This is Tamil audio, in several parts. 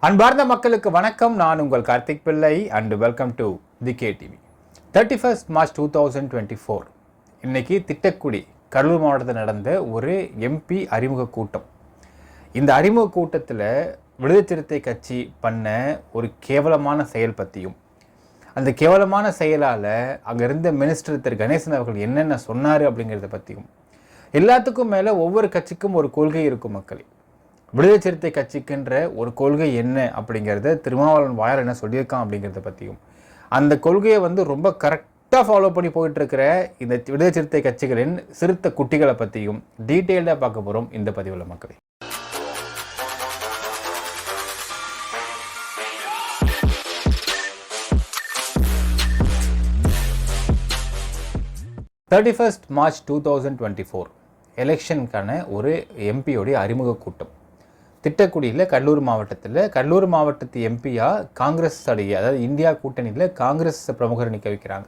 அன்பார்ந்த மக்களுக்கு வணக்கம். நான் உங்கள் கார்த்திக் பிள்ளை and welcome to the KTV. 31st March 2024 இன்னைக்கு திட்டக்குடி கடலூர் மாவட்டத்தில் நடந்த ஒரு MP அறிமுக கூட்டம். இந்த அறிமுக கூட்டத்தில் விடுதலை சிறுத்தை கட்சி பண்ண ஒரு கேவலமான செயல் பற்றியும் அந்த கேவலமான செயலால் அங்கே இருந்த மினிஸ்டர் திரு கணேசன் அவர்கள் என்னென்ன சொன்னார் அப்படிங்கிறத பற்றியும் எல்லாத்துக்கும் மேலே ஒவ்வொரு கட்சிக்கும் ஒரு கொள்கை இருக்கும் மக்களே. விடுதலை சிறுத்தை கட்சிக்குன்ற ஒரு கொள்கை என்ன அப்படிங்கிறத திருமாவளவன் வாயால் என்ன சொல்லியிருக்கான் அப்படிங்கிறத பற்றியும் அந்த கொள்கையை ரொம்ப கரெக்டாக ஃபாலோ பண்ணி போயிட்டுருக்கிற இந்த விடுதலை சிறுத்தை கட்சிகளின் சிறுத்தை குட்டிகளை பற்றியும் டீட்டெயில்டாக பார்க்க போகிறோம் இந்த பதிவில் மக்களே. March 2024 எலெக்ஷனுக்கான ஒரு எம்பியோடைய அறிமுக கூட்டம் திட்டக்குடியில் கடலூர் மாவட்டத்து எம்பியாக காங்கிரஸ் அதாவது இந்தியா கூட்டணியில் காங்கிரஸ் பிரமுகர் நிற்க வைக்கிறாங்க.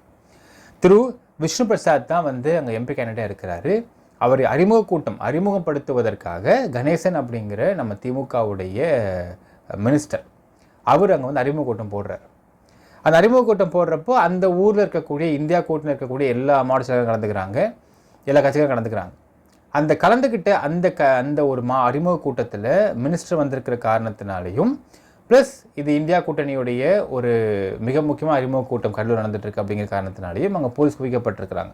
திரு விஷ்ணு பிரசாத் தான் அங்கே எம்பி கேண்டிடேட்டாக இருக்கிறாரு. அவர் அறிமுகப்படுத்துவதற்காக கணேசன் அப்படிங்கிற நம்ம திமுகவுடைய மினிஸ்டர் அவர் அங்கே அறிமுக கூட்டம் போடுறார். அந்த அறிமுக கூட்டம் போடுறப்போ அந்த ஊரில் இருக்கக்கூடிய இந்தியா கூட்டணியில் இருக்கக்கூடிய எல்லா மாவட்ட செயலர்களும் கலந்துக்கிறாங்க, எல்லா கட்சிகளும் கலந்துக்கிறாங்க. அந்த கலந்துக்கிட்ட அந்த ஒரு அறிமுக கூட்டத்தில் மினிஸ்டர் வந்திருக்கிற காரணத்தினாலையும் ப்ளஸ் இது இந்தியா கூட்டணியுடைய ஒரு மிக முக்கியமாக அறிமுக கூட்டம் கடலூர் நடந்துட்டுருக்கு அப்படிங்கிற காரணத்தினாலையும் அங்கே போலீஸ் குவிக்கப்பட்டிருக்கிறாங்க.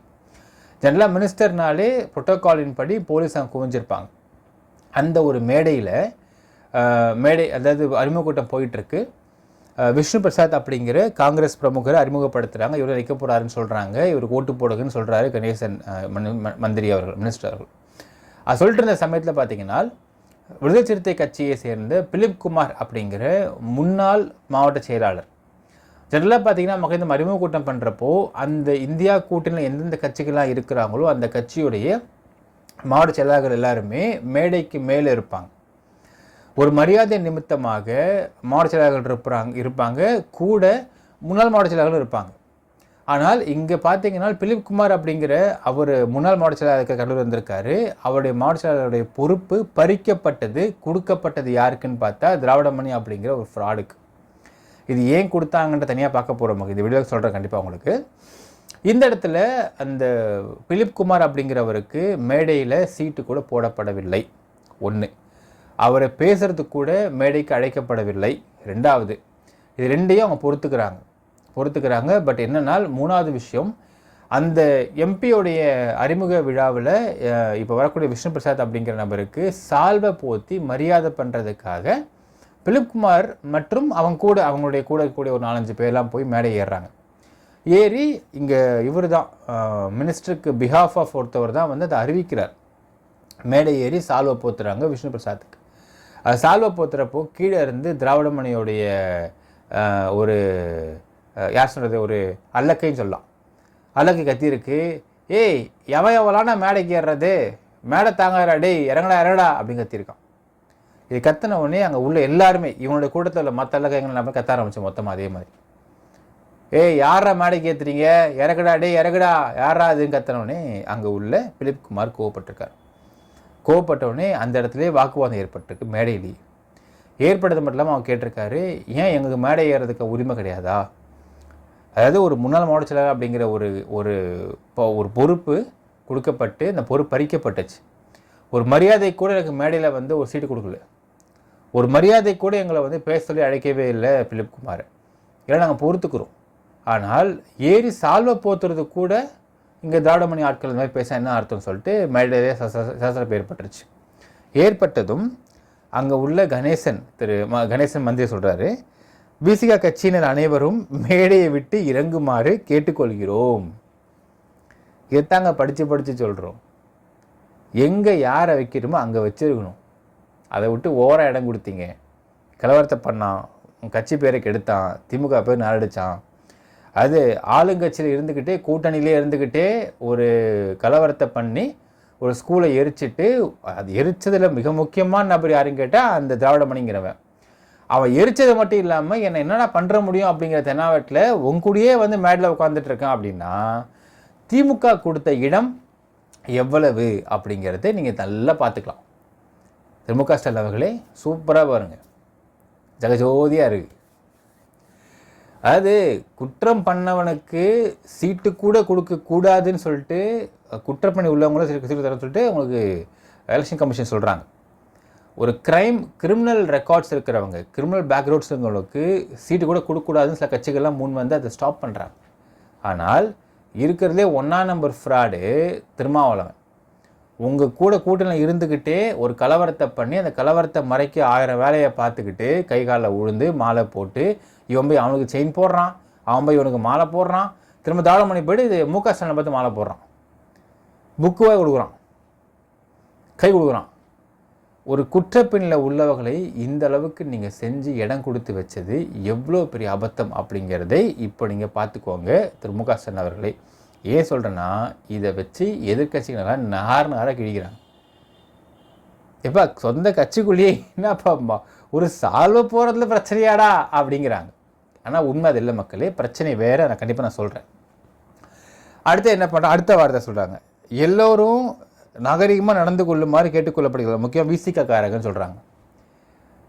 ஜெனரலாக மினிஸ்டர்னாலே புரோட்டோகாலின் படி போலீஸ் அங்கே குவிஞ்சிருப்பாங்க. அந்த ஒரு மேடை அதாவது அறிமுக கூட்டம் போயிட்டுருக்கு. விஷ்ணு பிரசாத் அப்படிங்கிற காங்கிரஸ் பிரமுகரை அறிமுகப்படுத்துகிறாங்க. இவர் நிற்க போகிறாருன்னு சொல்கிறாங்க, இவருக்கு ஓட்டு போடுங்கன்னு சொல்கிறாரு கணேசன் மந்திரி அவர்கள், மினிஸ்டர் அவர்கள். அது சொல்லிட்டு இருந்த சமயத்தில் பார்த்தீங்கன்னா விடுதலை சிறுத்தை கட்சியை சேர்ந்த பிலிப் குமார் அப்படிங்கிற முன்னாள் மாவட்ட செயலாளர் ஜெனரலாக பார்த்தீங்கன்னா மக்கள் இந்த அறிமுக கூட்டம் பண்ணுறப்போ அந்த இந்தியா கூட்டணியில் எந்தெந்த கட்சிகள்லாம் இருக்கிறாங்களோ அந்த கட்சியுடைய மாவட்ட செயலாளர்கள் எல்லாருமே மேடைக்கு மேலே இருப்பாங்க. ஒரு மரியாதை நிமித்தமாக மாவட்ட செயலாளர்கள் இருப்பாங்க, கூட முன்னாள் மாவட்ட செயலாளர்களும் இருப்பாங்க. ஆனால் இங்கே பார்த்தீங்கன்னா பிலிப் குமார் அப்படிங்கிற அவர் முன்னாள் மாவட்ட செயலாளருக்கு கடலூர் வந்திருக்காரு. அவருடைய மாவட்ட செயலாளருடைய பொறுப்பு கொடுக்கப்பட்டது யாருக்குன்னு பார்த்தா திராவிடமணி அப்படிங்கிற ஒரு ஃப்ராடுக்கு. இது ஏன் கொடுத்தாங்கன்ற தனியாக பார்க்க போகிறோம், இந்த வீடியோக்கு சொல்கிறேன் கண்டிப்பாக உங்களுக்கு. இந்த இடத்துல அந்த பிலிப் குமார் அப்படிங்கிறவருக்கு மேடையில் சீட்டு கூட போடப்படவில்லை. ஒன்று, அவரை பேசுறதுக்கு கூட மேடைக்கு அழைக்கப்படவில்லை. ரெண்டாவது, இது ரெண்டையும் அவங்க பொறுத்துக்கிறாங்க. பட் என்னன்னால் மூணாவது விஷயம், அந்த எம்பியோடைய அறிமுக விழாவில் இப்போ வரக்கூடிய விஷ்ணு பிரசாத் அப்படிங்கிற நபருக்கு சால்வை போத்தி மரியாதை பண்ணுறதுக்காக பிலிப் குமார் மற்றும் அவங்களுடைய கூட இருக்கக்கூடிய ஒரு 4-5 பேர்லாம் போய் மேடை ஏறி இங்கே இவர் தான் மினிஸ்டருக்கு பிஹாஃப் ஆஃப் ஒருத்தவர் தான் அதை அறிவிக்கிறார். மேடை ஏறி சால்வை போத்துறாங்க விஷ்ணு பிரசாத்துக்கு. சால்வை போத்துறப்போ கீழே இருந்து திராவிடமணியோடைய ஒரு யார் சொல்கிறது, ஒரு அல்லக்கைன்னு சொல்லலாம், அல்லக்கை கத்திருக்கு. ஏய் எவலான மேடைக்கு ஏறுறது, மேடை தாங்காரா, டேய் இறங்கடா அப்படின்னு கத்திருக்கான். இது கத்தின உடனே அங்கே உள்ள எல்லாருமே இவனுடைய கூட்டத்தில் மற்ற அல்லக்கைங்களை நம்ம கத்த ஆரம்பித்தோம் மொத்தமாக அதே மாதிரி. ஏய் யாரா மேடைக்கு ஏற்றுறீங்க, இறக்குடா டேய் இறக்குடா, யாரா அதுன்னு கத்தினவுடனே அங்கே உள்ள பிலிப் குமார் கோவப்பட்டவுடனே அந்த இடத்துலேயே வாக்குவாதம் ஏற்பட்டிருக்கு. மேடையிலேயே ஏற்படுத்த மட்டும் இல்லாமல் அவன் கேட்டிருக்காரு, ஏன் எங்களுக்கு மேடை ஏறதுக்கு உரிமை கிடையாதா? அதாவது ஒரு முன்னாள் மாவட்ட செயலாளர் அப்படிங்கிற ஒரு பொறுப்பு கொடுக்கப்பட்டு அந்த பொறுப்பு பறிக்கப்பட்டுச்சு. ஒரு மரியாதை கூட எனக்கு மேடையில் ஒரு சீட்டு கொடுக்கல, ஒரு மரியாதை கூட எங்களை பேச சொல்லி அழைக்கவே இல்லை பிலிப் குமார். இல்லை நாங்கள் பொறுத்துக்கிறோம், ஆனால் ஏறி சால்வை போத்துறது கூட இங்கே திராவிடமணி ஆட்கள் இந்த மாதிரி பேச என்ன அர்த்தம் சொல்லிட்டு மேடையிலே சலசலப்பு ஏற்பட்டதும் அங்கே உள்ள கணேசன் மந்திரி சொல்கிறாரு, பிசிக கட்சியினர் அனைவரும் மேடையை விட்டு இறங்குமாறு கேட்டுக்கொள்கிறோம். இதைத்தாங்க படித்து சொல்கிறோம். எங்கே யாரை வைக்கிறோமோ அங்கே வச்சிருக்கணும். அதை விட்டு ஓர இடம் கொடுத்தீங்க, கலவரத்தை பண்ணான், கட்சி பேரை கெடுத்தான், திமுக பேர் நாரடிச்சான், அது ஆளுங்கட்சியில் இருந்துக்கிட்டே கூட்டணியிலே இருந்துக்கிட்டே ஒரு கலவரத்தை பண்ணி ஒரு ஸ்கூலை எரிச்சிட்டு, அது எரிச்சதில் மிக முக்கியமான நபர் யாருன்னு கேட்டால் அந்த திராவிடமணிங்கிறவன். அவன் எரிச்சது மட்டும் இல்லாமல் என்னென்ன பண்ணுற முடியும் அப்படிங்கிற தென்னாவட்டில் உங்கூடியே மேடையில் உட்காந்துட்டு இருக்கான். அப்படின்னா திமுக கொடுத்த இடம் எவ்வளவு அப்படிங்கிறத நீங்கள் நல்லா பார்த்துக்கலாம். திமுக ஸ்டாலின் அவர்களே சூப்பராக பாருங்கள். ஜகஜோதியாக இருக்குது. அதாவது குற்றம் பண்ணவனுக்கு சீட்டு கூட கொடுக்கக்கூடாதுன்னு சொல்லிட்டு குற்றப்பணி உள்ளவங்களும் சீட்டு தர சொல்லிட்டு உங்களுக்கு எலெக்ஷன் கமிஷன் சொல்கிறாங்க. ஒரு கிரிமினல் ரெக்கார்ட்ஸ் இருக்கிறவங்க, கிரிமினல் பேக்ரவுண்ட்ஸ் இருக்கிறவங்களுக்கு சீட்டு கூட கொடுக்கக்கூடாதுன்னு சில கட்சிகள்லாம் முன் வந்து அதை ஸ்டாப் பண்ணுறாங்க. ஆனால் இருக்கிறதே 1ஆம் நம்பர் ஃப்ராடு திருமாவளவன். உங்கள் கூட கூட்டணியில் இருந்துக்கிட்டே ஒரு கலவரத்தை பண்ணி அந்த கலவரத்தை மறைக்க 1000 வேலையை பார்த்துக்கிட்டு கை காலில் உழுந்து மாலை போட்டு இவன் போய் அவனுக்கு செயின் போடுறான், அவன் போய் இவனுக்கு மாலை போடுறான், திரும்ப தாராளமணி போய்ட்டு இது மு க ஸ்டாலினை பார்த்து மாலை போடுறான், புக்குவாக கொடுக்குறான், கை கொடுக்குறான். ஒரு குற்றப்பின்னில் உள்ளவர்களை இந்த அளவுக்கு நீங்கள் செஞ்சு இடம் கொடுத்து வச்சது எவ்வளோ பெரிய அபத்தம் அப்படிங்கிறதை இப்போ நீங்கள் பார்த்துக்கோங்க திரு மு க ஸ்டாலின் அவர்களை. ஏன் சொல்கிறேன்னா, இதை வச்சு எதிர்கட்சிகளெல்லாம் நகார கிழிக்கிறாங்க. எப்போ சொந்த கட்சிக்குள்ளேயே என்னப்பா ஒரு சால்வ போகிறதுல பிரச்சனையாடா அப்படிங்கிறாங்க. ஆனால் உண்மை அது இல்லை மக்களே, பிரச்சனை வேறு. நான் கண்டிப்பாக நான் சொல்கிறேன். அடுத்து என்ன பண்ணுறேன், அடுத்த வார்த்தை சொல்கிறாங்க, எல்லோரும் நாகரிகமாக நடந்து கொள்ளுமாறு கேட்டுக்கொள்ளப்படுகிறது. முக்கியம் விசிகாரங்கன்னு சொல்கிறாங்க.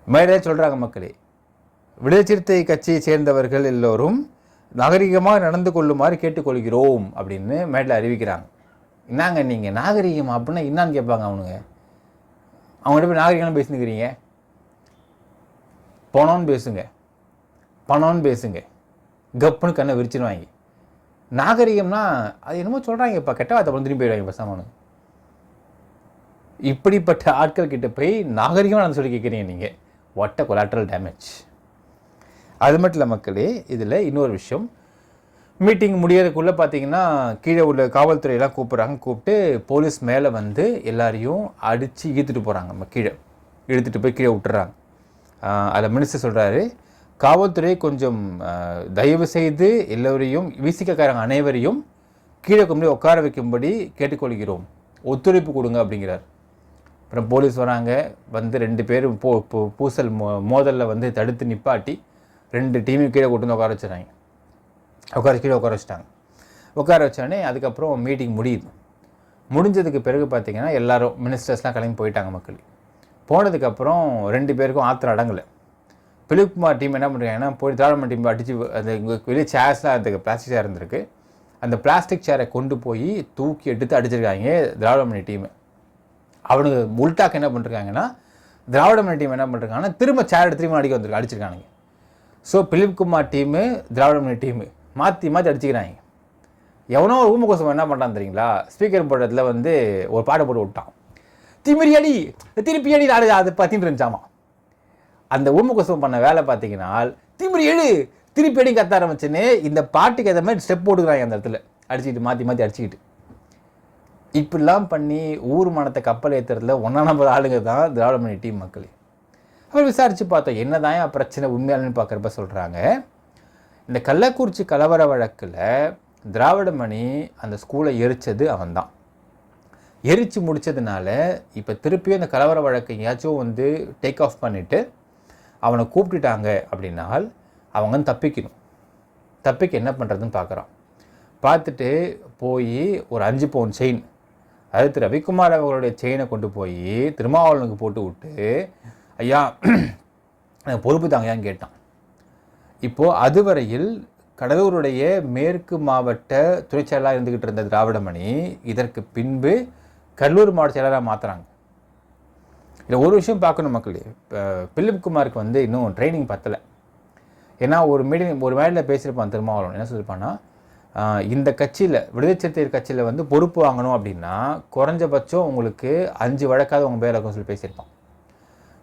மேலே சொல்கிறாங்க மக்களே, விடுதலை சிறுத்தை கட்சியை சேர்ந்தவர்கள் எல்லோரும் நாகரிகமாக நடந்து கொள்ளுமாறு கேட்டுக்கொள்கிறோம் அப்படின்னு மேட்டில் அறிவிக்கிறாங்க. என்னங்க நீங்கள் நாகரிகம் அப்படின்னா என்னான்னு கேட்பாங்க அவனுங்க. அவங்கள்ட்ட போய் நாகரிகம் பேசினுக்கிறீங்க, பணம்னு பேசுங்க, பணம்னு பேசுங்க, கப்புன்னு கண்ணை விரிச்சிருவாங்க. நாகரிகம்னா அது என்னமோ சொல்கிறாங்கப்பா, கெட்ட வார்த்தை பண்ணி திரும்பி போயிடுவாங்க பசாமனு. இப்படிப்பட்ட ஆட்கள் கிட்ட போய் நாகரிகமாக நான் சொல்லி கேட்குறீங்க நீங்கள். What a collateral damage. அது மட்டும் இல்லை மக்களே, இதில் இன்னொரு விஷயம், மீட்டிங் முடியறதுக்குள்ளே பார்த்தீங்கன்னா கீழே உள்ள காவல்துறையெல்லாம் கூப்பிட்டு போலீஸ் மேலே வந்து எல்லாரையும் அடித்து இழுத்துட்டு போகிறாங்க. கீழே இழுத்துட்டு போய் கீழே விட்டுறாங்க. அதில் மினிஸ்டர் சொல்கிறாரு, காவல்துறை கொஞ்சம் தயவு செய்து எல்லோரையும் விசிகாரங்க அனைவரையும் கீழே கொண்டு உட்கார வைக்கும்படி கேட்டுக்கொள்கிறோம், ஒத்துழைப்பு கொடுங்க அப்படிங்கிறார். அப்புறம் போலீஸ் வராங்க, வந்து 2 பேரும் பூசல் மோதலில் வந்து தடுத்து நிப்பாட்டி 2 டீமையும் கீழே கொண்டு வந்து உட்கார வச்சுறாங்க. கீழே உட்கார வச்சுட்டாங்க. உட்கார வச்சோடனே அதுக்கப்புறம் மீட்டிங் முடியுது. முடிஞ்சதுக்கு பிறகு பார்த்தீங்கன்னா எல்லோரும் மினிஸ்டர்ஸ்லாம் கிளம்பி போயிட்டாங்க. மக்கள் போனதுக்கப்புறம் 2 பேருக்கும் ஆத்திரம் அடங்கலை. பிலிப் குமார் டீம் என்ன பண்ணுறாங்கன்னா, போய் திராவிட டீம் அடித்து அந்த வெளியே சேர்ஸ்லாம் அதுக்கு பிளாஸ்டிக் சேர் இருந்திருக்கு, அந்த பிளாஸ்டிக் சேரை கொண்டு போய் தூக்கி எடுத்து அடிச்சிருக்காங்க திராவிட டீமு. அவனுக்கு உல்டாக்கு என்ன பண்ணிருக்காங்கன்னா, திராவிட டீம் என்ன பண்ணிருக்காங்கன்னா திரும்ப சேர் எடுத்து திரும்ப அடிச்சிருக்கானுங்க. ஸோ பிலிப் குமார் டீமு திராவிட டீமு மாற்றி அடிச்சுக்கிறாங்க. எவனோ ஒரு ஊமகோசம் என்ன பண்ணுறான் தெரியுங்களா, ஸ்பீக்கர் போடுறதுல வந்து ஒரு பாட்டை போட்டு விட்டான், திமிரி அடி திருப்பி அடி அது பார்த்தின்னு இருந்துச்சாமா. அந்த ஊமகோசம் பண்ண வேலை பார்த்தீங்கன்னா திமிரி எழு திருப்பி அடி கத்த ஆரம்பிச்சுன்னு இந்த பாட்டுக்கு ஏற்ற மாதிரி ஸ்டெப் போட்டுக்கிறாங்க. அந்த இடத்துல அடிச்சுக்கிட்டு மாற்றி அடிச்சுக்கிட்டு இப்படிலாம் பண்ணி ஊர் மனத்தை கப்பல் ஏற்றுறதுல 1ஆம் நம்பர் ஆளுங்க தான் திராவிட டீம். மக்களே அப்புறம் விசாரித்து பார்த்தோம் என்ன தான் பிரச்சனை உண்மையானு பார்க்குறப்ப சொல்கிறாங்க, இந்த கள்ளக்குறிச்சி கலவர வழக்கில் திராவிடமணி அந்த ஸ்கூலை எரித்தது அவன்தான். எரித்து முடித்ததுனால இப்போ திருப்பியும் அந்த கலவர வழக்கு எங்கேயாச்சும் வந்து டேக் ஆஃப் பண்ணிவிட்டு அவனை கூப்பிட்டுட்டாங்க அப்படின்னால் அவங்க தப்பிக்கணும். தப்பிக்க என்ன பண்ணுறதுன்னு பார்க்குறான். பார்த்துட்டு போய் ஒரு 5 பவுன் செயின், அதாவது திரு ரவிக்குமார் அவர்களுடைய செயினை கொண்டு போய் திருமாவளவனுக்கு போட்டு விட்டு, ஐயா எனக்கு பொறுப்பு தாங்கயான்னு கேட்டான். இப்போது அதுவரையில் கடலூருடைய மேற்கு மாவட்ட துணை செயலாளராக இருந்துக்கிட்டு இருந்த திராவிடமணி இதற்கு பின்பு கடலூர் மாவட்ட செயலராக மாற்றுறாங்க. இதில் ஒரு விஷயம் பார்க்கணும் மக்களே, இப்போ பிலிப் குமாருக்கு வந்து இன்னும் ட்ரைனிங் பத்தலை. ஏன்னா ஒரு மேடையில் பேசியிருப்பான் திருமாவளவன், என்ன சொல்லியிருப்பான்னா, இந்த கட்சியில் விடுதலை சிறுத்தைகள் கட்சியில் வந்து பொறுப்பு வாங்கணும் அப்படின்னா குறைஞ்சபட்சம் உங்களுக்கு 5 வழக்காவது உங்கள் பேர் இருக்கும்னு சொல்லி பேசியிருப்பான்.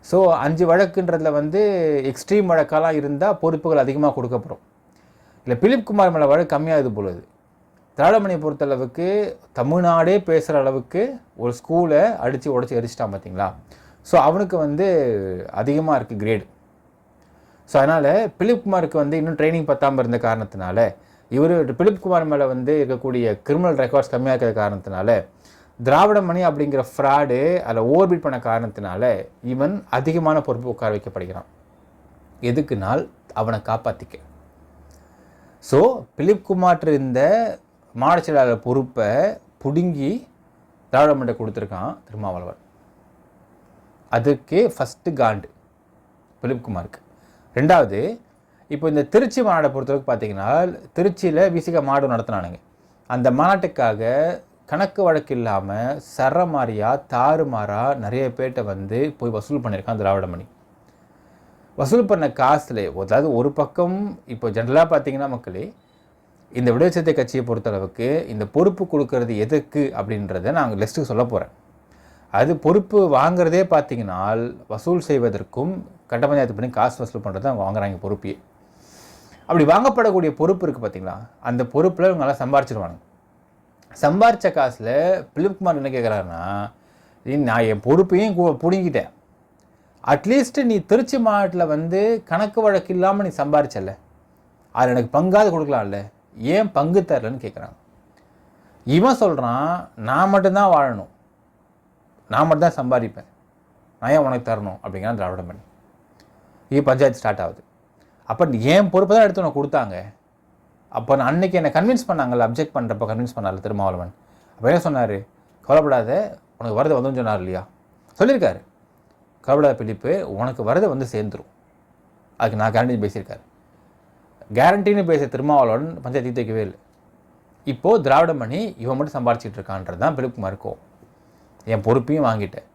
ஸோ 5 வழக்குன்றதுல வந்து எக்ஸ்ட்ரீம் வழக்காலாம் இருந்தால் பொறுப்புகள் அதிகமாக கொடுக்கப்படும். இல்லை பிலிப் குமார் மேலே வழக்கு கம்மியாகுது பொழுது. திராவிடமணியை பொறுத்தளவுக்கு தமிழ்நாடே பேசுகிற அளவுக்கு ஒரு ஸ்கூலை அடித்து உடச்சி எரிச்சிட்டான் பார்த்தீங்களா. ஸோ அவனுக்கு வந்து அதிகமாக இருக்குது கிரேடு. ஸோ அதனால் பிலிப் குமாருக்கு வந்து இன்னும் ட்ரைனிங் பத்தாமல் இருந்த காரணத்தினால, இவர் பிலிப் குமார் மேலே வந்து இருக்கக்கூடிய கிரிமினல் ரெக்கார்ட்ஸ் கம்மியாக இருக்கிற காரணத்தினால, திராவிடமணி அப்படிங்கிற ஃப்ராடு அதில் ஓவர்பீட் பண்ண காரணத்தினால இவன் அதிகமான பொறுப்பு உட்கார வைக்கப்படுகிறான். எதுக்குனால் அவனை காப்பாற்றிக்க. ஸோ பிலிப் குமார் இந்த மாவட்ட செயலாளர் பொறுப்பை பிடுங்கி திராவிடமணியை கொடுத்துருக்கான் திருமாவளவன். அதுக்கே ஃபஸ்ட்டு காண்டு பிலிப் குமாருக்கு. ரெண்டாவது, இப்போ இந்த திருச்சி மாநாட்டை பொறுத்தவரைக்கும் பார்த்தீங்கன்னா, திருச்சியில் விசிக மாநாடு நடத்தினானுங்க. அந்த மாநாட்டுக்காக கணக்கு வழக்கு இல்லாமல் சரமாரியாக தாறுமாறாக நிறைய பேர்கிட்ட வந்து போய் வசூல் பண்ணியிருக்கான் திராவிடமணி. வசூல் பண்ண காசில், அதாவது ஒரு பக்கம் இப்போ ஜென்ரலாக பார்த்தீங்கன்னா மக்களே, இந்த விடுதலை சிறுத்தை கட்சியை பொறுத்தளவுக்கு இந்த பொறுப்பு கொடுக்கறது எதுக்கு அப்படின்றத நான் லிஸ்ட்டுக்கு சொல்ல போகிறேன். அது பொறுப்பு வாங்குறதே பார்த்தீங்கன்னா வசூல் செய்வதற்கும் கட்ட பஞ்சாயத்து பண்ணி காசு வசூல் பண்ணுறது தான் வாங்குறாங்க பொறுப்பையே. அப்படி வாங்கப்படக்கூடிய பொறுப்பு இருக்குது பார்த்தீங்களா, அந்த பொறுப்பில் இவங்க நல்லா சம்பாரிச்சிருவாங்க. சம்பாரித்த காசில் பிலிப்குமார் என்ன கேட்குறாருன்னா, நான் என் பொறுப்பையும் பிடுங்கிட்டேன், அட்லீஸ்ட் நீ திருச்சி மாவட்டத்தில் வந்து கணக்கு வழக்கு இல்லாமல் நீ சம்பாரிச்சல, அதில் எனக்கு பங்காவது கொடுக்கலாம்ல, ஏன் பங்கு தரலன்னு கேட்குறாங்க. இவன் சொல்கிறான், நான் மட்டும்தான் வாழணும், நான் மட்டும்தான் சம்பாதிப்பேன், நான் ஏன் உனக்கு தரணும் அப்படிங்கிறான் திராவிடமணி. இது பஞ்சாயத்து ஸ்டார்ட் ஆகுது. அப்போ என் பொறுப்பை தான் எடுத்து உனக்கு கொடுத்தாங்க. அப்போ நான் அன்றைக்கி என்னை கன்வின்ஸ் பண்ணாங்கல்ல, அப்ஜெக்ட் பண்ணுறப்ப கன்வின்ஸ் பண்ணார்ல திருமாவளவன். அப்போ என்ன சொன்னார், கவலைப்படாத உனக்கு வரது வந்துன்னு சொன்னார் இல்லையா, சொல்லியிருக்காரு. கவலைப்படாத பிலிப்பு, உனக்கு வரது வந்து சேர்ந்துடும், அதுக்கு நான் கேரண்டி பேசியிருக்காரு. கேரண்டின்னு பேச திருமாவளவன் பஞ்சாயத்து தீர்க்கவே இல்லை. இப்போது திராவிடமணி இவன் மட்டும் சம்பாரிச்சிட்டு இருக்கான்றது தான் பிலிப்குமார் இருக்கும். என் பொறுப்பையும் வாங்கிட்டேன்,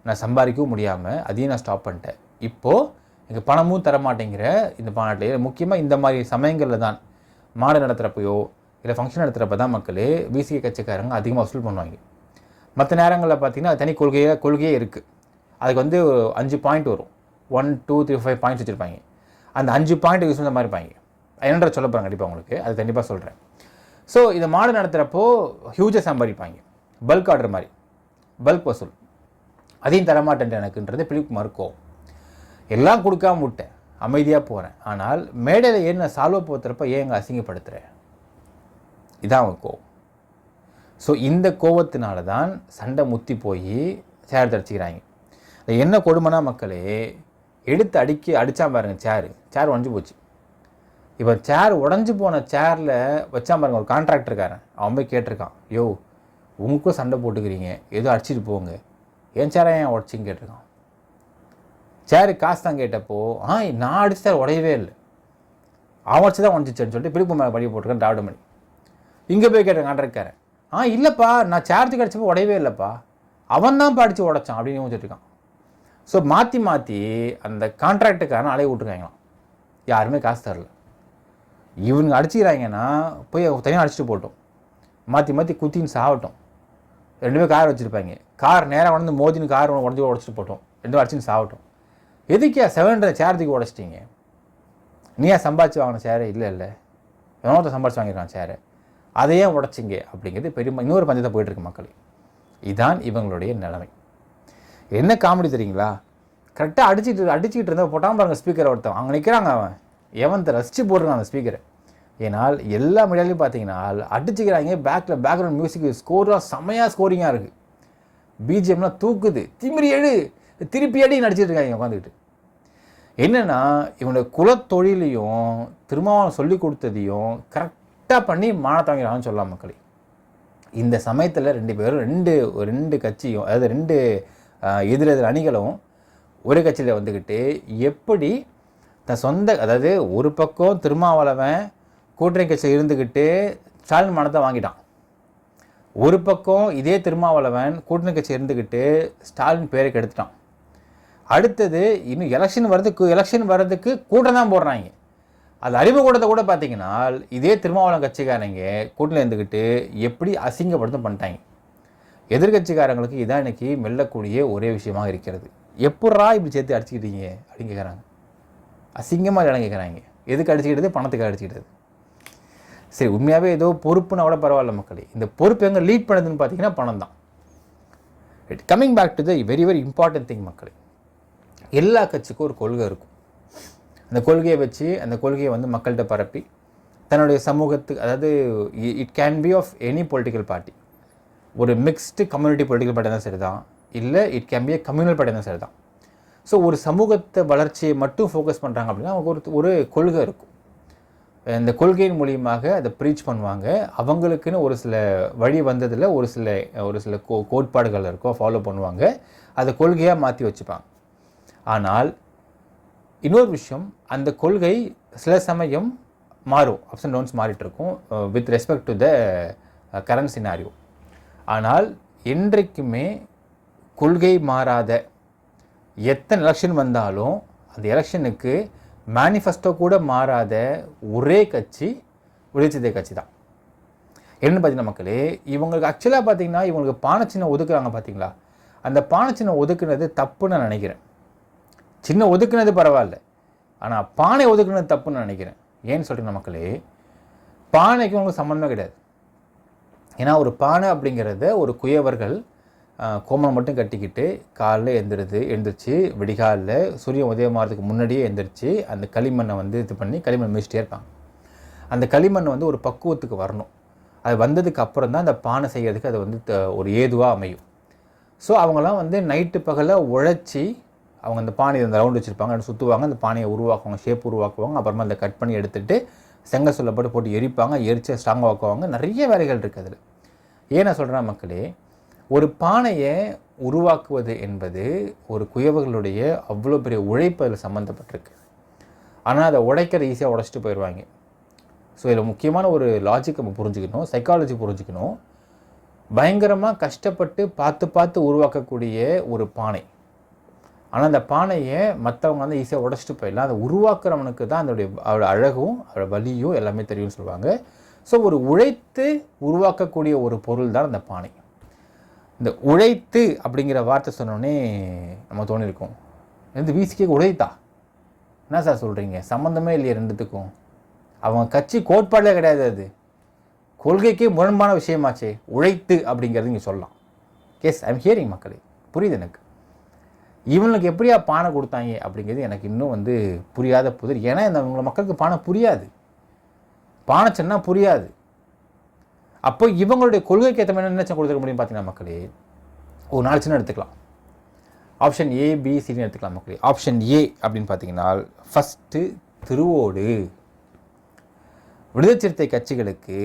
நான் சம்பாதிக்கவும் முடியாமல் அதையும் நான் ஸ்டாப் பண்ணிட்டேன், இப்போது எனக்கு பணமும் தரமாட்டேங்கிற இந்த மாநாட்டில். முக்கியமாக இந்த மாதிரி சமயங்களில் தான் மாடு நடத்துகிறப்பையோ இல்லை ஃபங்க்ஷன் நடத்துகிறப்ப தான் மக்களே விசிக கட்சிக்காரங்க அதிகமாக வசூல் பண்ணுவாங்க. மற்ற நேரங்களில் பார்த்திங்கன்னா அது தனி கொள்கையே இருக்குது. அதுக்கு வந்து 5 பாயிண்ட் வரும், 1 2 3 5 பாயிண்ட்ஸ் வச்சுருப்பாங்க. அந்த 5 பாயிண்ட் யூஸ் பண்ண மாதிரி இருப்பாங்க. என்னன்ற சொல்ல போகிறேன் கண்டிப்பாக உங்களுக்கு, அது கண்டிப்பாக சொல்கிறேன். ஸோ இந்த மாடு நடத்துகிறப்போ ஹியூஜாக சம்பாதிப்பாங்க, பல்க் ஆர்டர் மாதிரி, பல்க் வசூல். அதையும் தரமாட்டேன் எனக்குன்றது பிலிப்குமார் கோவம். எல்லாம் கொடுக்காம விட்டேன், அமைதியாக போகிறேன், ஆனால் மேடையில் ஏன் நான் சால்வை போத்துறப்ப ஏன் எங்கள் அசிங்கப்படுத்துகிறேன், இதான் அவன் கோவம். ஸோ இந்த கோவத்தினால தான் சண்டை முத்தி போய் சேர் தடிச்சிக்கிறாங்க. என்ன கொடுமைனா மக்களே, எடுத்து அடித்தான் பாருங்க, சேர் உடஞ்சி போச்சு. இப்போ சேர் உடஞ்சி போன சேரில் வச்சா பாருங்க ஒரு கான்ட்ராக்டருக்காரன், அவன் போய் கேட்டிருக்கான், யோ உங்களுக்கும் சண்டை போட்டுக்கிறீங்க, ஏதோ அடிச்சிட்டு போங்க, என் சேரை ஏன் உடச்சின்னு கேட்டிருக்கான். சேரு காசு தான் கேட்டப்போ, நான் அடிச்சு சேர் உடையவே இல்லை, அவன் வச்சு தான் உடஞ்சிச்சேன்னு சொல்லிட்டு பிலிப்குமார் படி போட்டிருக்கேன் திராவிடமணி. இங்கே போய் கேட்டேன் கான்ட்ராக்டருக்காரன், இல்லைப்பா நான் சேர்த்துக்கு அடிச்சப்போ உடையவே இல்லைப்பா, அவன் தான் படித்து உடைச்சான் அப்படின்னு வச்சுருக்கான். ஸோ மாற்றி அந்த கான்ட்ராக்டுக்காரன் அலைய விட்டுருக்காங்களாம், யாருமே காசு தரல. இவனுங்க அடிச்சுக்கிறாங்கன்னா போய் தனியாக அடிச்சுட்டு போட்டோம், மாற்றி குத்தின்னு சாகட்டும். 2 பேர் கார் வச்சுருப்பாங்க, கார் நேராக வந்து மோதின்னு கார் உடச்சிட்டு போட்டோம், 2 பேர் அடிச்சுன்னு சாகட்டும். எதுக்கே 700 சேரத்துக்கு உடச்சிட்டிங்க, நீயா சம்பாதிச்சு வாங்கின சேரை? இல்லை எவனோத்த சம்பாதிச்சு வாங்கியிருக்கான் சேரை, அதையே உடச்சிங்க அப்படிங்கிறது பெரிய இன்னொரு பஞ்சத்தை போயிட்டுருக்கு மக்கள். இதுதான் இவங்களுடைய நிலைமை. என்ன காமெடி தெரியுங்களா, கரெக்டாக அடிச்சுக்கிட்டு இருந்தால் போட்டாமல் பாருங்கள் ஸ்பீக்கரை ஒருத்தன் அங்கே நிற்கிறாங்க, அவன் எவன் ரசித்து போட்டுருக்கான் அந்த ஸ்பீக்கரை. ஏன்னால் எல்லா மீடியாலையும் பார்த்தீங்கன்னா அடிச்சுக்கிறாங்க, பேக்ரவுண்ட் மியூசிக் ஸ்கோராக செம்மையாக ஸ்கோரிங்காக இருக்குது, பிஜிஎம்லாம் தூக்குது, திமிரி எழு திருப்பி அடி நடிச்சிட்டு இருக்காங்க உட்காந்துக்கிட்டு. என்னென்னா இவனுடைய குலத்தொழிலையும் திருமாவளவன் சொல்லி கொடுத்ததையும் கரெக்டாக பண்ணி மானத்தை வாங்கிறான்னு சொல்லலாம் மக்களே. இந்த சமயத்தில் 2 பேரும் ரெண்டு கட்சியும், அதாவது 2 எதிரெதிர் அணிகளும் ஒரே கட்சியில் வந்துக்கிட்டு எப்படி தன் சொந்த, அதாவது ஒரு பக்கம் திருமாவளவன் கூட்டணி கட்சியில் இருந்துக்கிட்டு ஸ்டாலின் மானத்தை வாங்கிட்டான், ஒரு பக்கம் இதே திருமாவளவன் கூட்டணி கட்சி இருந்துக்கிட்டு ஸ்டாலின் பேரை கெடுத்துட்டான். அடுத்தது இன்னும் எலெக்ஷன் வர்றதுக்கு கூட்டம் தான் போடுறாங்க. அது அறிவு கூட்டத்தை கூட பார்த்தீங்கன்னா இதே திருமாவளவன் கட்சிக்காரங்க கூட்டணியில் இருந்துக்கிட்டு எப்படி அசிங்கப்படுத்தும் பண்ணிட்டாங்க. எதிர்கட்சிக்காரங்களுக்கு இதான் இன்னைக்கு மெல்லக்கூடிய ஒரே விஷயமாக இருக்கிறது. எப்படா இப்படி சேர்த்து அடிச்சுக்கிட்டீங்க அப்படின்னு கேட்குறாங்க, அசிங்கமாக இடம் கேட்குறாங்க. எதுக்கு அடிச்சுக்கிட்டது? பணத்துக்கு அடிச்சுக்கிட்டது. சரி, உண்மையாகவே ஏதோ பொறுப்புன்னா கூட பரவாயில்ல மக்களே, இந்த பொறுப்பு எங்கே லீட் பண்ணுதுன்னு பார்த்தீங்கன்னா பணம் தான். Coming back to the very very important thing மக்களே, எல்லா கட்சிக்கும் ஒரு கொள்கை இருக்கும். அந்த கொள்கையை வச்சு அந்த கொள்கையை வந்து மக்கள்கிட்ட பரப்பி தன்னுடைய சமூகத்துக்கு, அதாவது it can be of any political party, ஒரு மிக்ஸ்டு கம்யூனிட்டி பொலிட்டிக்கல் பார்ட்டி தான் சரி தான், இல்லை it can be a communal party தான் சரி தான். ஸோ ஒரு சமூகத்தை வளர்ச்சியை மட்டும் ஃபோக்கஸ் பண்ணுறாங்க அப்படின்னா அவங்க ஒரு கொள்கை இருக்கும். இந்த கொள்கையின் மூலியமாக அதை ப்ரீச் பண்ணுவாங்க. அவங்களுக்குன்னு ஒரு சில வழி வந்ததில் ஒரு சில கோட்பாடுகள் இருக்கோ ஃபாலோ பண்ணுவாங்க, அதை கொள்கையாக மாற்றி வச்சுப்பாங்க. ஆனால் இன்னொரு விஷயம், அந்த கொள்கை சில சமயம் மாறும், அப்ஸ் அண்ட் டவுன்ஸ் மாறிட்டு இருக்கும் with respect to the current scenario. ஆனால் என்றைக்குமே கொள்கை மாறாத எத்தனை எலெக்ஷன் வந்தாலும் அந்த எலெக்ஷனுக்கு மேனிஃபெஸ்டோ கூட மாறாத ஒரே கட்சி விடுதலை சிறுத்தை கட்சி தான். என்னென்னு பார்த்தீங்கன்னா மக்களே, இவங்களுக்கு ஆக்சுவலாக பார்த்தீங்கன்னா இவங்களுக்கு பானை சின்னம் ஒதுக்குறாங்க பார்த்தீங்களா, அந்த பானை சின்னம் ஒதுக்குனது தப்புன்னு நான் நினைக்கிறேன். சின்ன ஒதுக்குனது பரவாயில்ல, ஆனால் பானை ஒதுக்குனது தப்புன்னு நினைக்கிறேன். ஏன்னு சொல்கிறீங்கன்னா மக்களே, பானைக்கும் உங்களுக்கு சம்மந்தமே கிடையாது. ஏன்னா ஒரு பானை அப்படிங்கிறத ஒரு குயவர்கள் கோமணம் மட்டும் கட்டிக்கிட்டு காலைல எழுந்திரிச்சு விடிகாலில் சூரியன் உதயமாகிறதுக்கு முன்னாடியே எழுந்திரிச்சு அந்த களிமண்ணை வந்து இது பண்ணி களிமண் மிதிச்சிட்டே இருப்பாங்க. அந்த களிமண் வந்து ஒரு பக்குவத்துக்கு வரணும். அது வந்ததுக்கு அப்புறம் தான் அந்த பானை செய்கிறதுக்கு அது வந்து ஒரு ஏதுவாக அமையும். ஸோ அவங்களாம் வந்து நைட்டு பகலில் உழைச்சி அவங்க அந்த பானையை அந்த ரவுண்டு வச்சுருப்பாங்க, அதை சுற்றுவாங்க, அந்த பானையை உருவாக்குவாங்க, ஷேப் உருவாக்குவாங்க, அப்புறமா அதை கட் பண்ணி எடுத்துகிட்டு செங்கல் சொல்ல போட்டு எரிப்பாங்க, எரிச்சு ஸ்ட்ராங்காக வாக்குவாங்க. நிறைய வேலைகள் இருக்குது அதில். ஏன் நான் சொல்கிறேன் மக்களே, ஒரு பானையை உருவாக்குவது என்பது ஒரு குயவர்களுடைய அவ்வளோ பெரிய உழைப்பு அதில் சம்மந்தப்பட்டிருக்கு. ஆனால் அதை உடைக்கிற ஈஸியாக உடைச்சிட்டு போயிடுவாங்க. ஸோ இதில் முக்கியமான ஒரு லாஜிக் நம்ம புரிஞ்சுக்கணும், சைக்காலஜி புரிஞ்சுக்கணும். பயங்கரமாக கஷ்டப்பட்டு பார்த்து உருவாக்கக்கூடிய ஒரு பானை, ஆனால் அந்த பானையை மற்றவங்க வந்து ஈஸியாக உடைச்சிட்டு போயிடலாம். அதை உருவாக்குறவனுக்கு தான் அதோட அழகும் அதோட வலியும் எல்லாமே தெரியும்னு சொல்லுவாங்க. ஸோ ஒரு உழைத்து உருவாக்கக்கூடிய ஒரு பொருள் தான் அந்த பானை. இந்த உழைத்து அப்படிங்கிற வார்த்தை சொன்னோடனே நம்ம தோணியிருக்கோம், இந்த விசிகே உழைத்தா என்ன சார் சொல்கிறீங்க, சம்மந்தமே இல்லையே ரெண்டுத்துக்கும். அவங்க கட்சி கோட்பாடே கிடையாது, அது கொள்கைக்கே முரண்பான விஷயமாச்சே உழைத்து அப்படிங்கிறது நீங்கள் சொல்லலாம். எஸ், ஐ எம் ஹியரிங் மக்களே, புரியுது எனக்கு. இவங்களுக்கு எப்படியா பானை கொடுத்தாங்க அப்படிங்கிறது எனக்கு இன்னும் வந்து புரியாத புதிர். ஏன்னா இவங்க மக்களுக்கு பானை புரியாது, பானை சொன்னால் புரியாது. அப்போ இவங்களுடைய கொள்கைக்கு ஏற்ற மாதிரி என்ன கொடுத்துக்க முடியும் பார்த்தீங்கன்னா மக்களே, ஒரு 4 சின்னம் எடுத்துக்கலாம். ஆப்ஷன் ஏ, பி, சின்னு எடுத்துக்கலாம் மக்களே. ஆப்ஷன் ஏ அப்படின்னு பார்த்தீங்கன்னா ஃபஸ்ட்டு திருவோடு. விடுதலை சிறுத்தை கட்சிகளுக்கு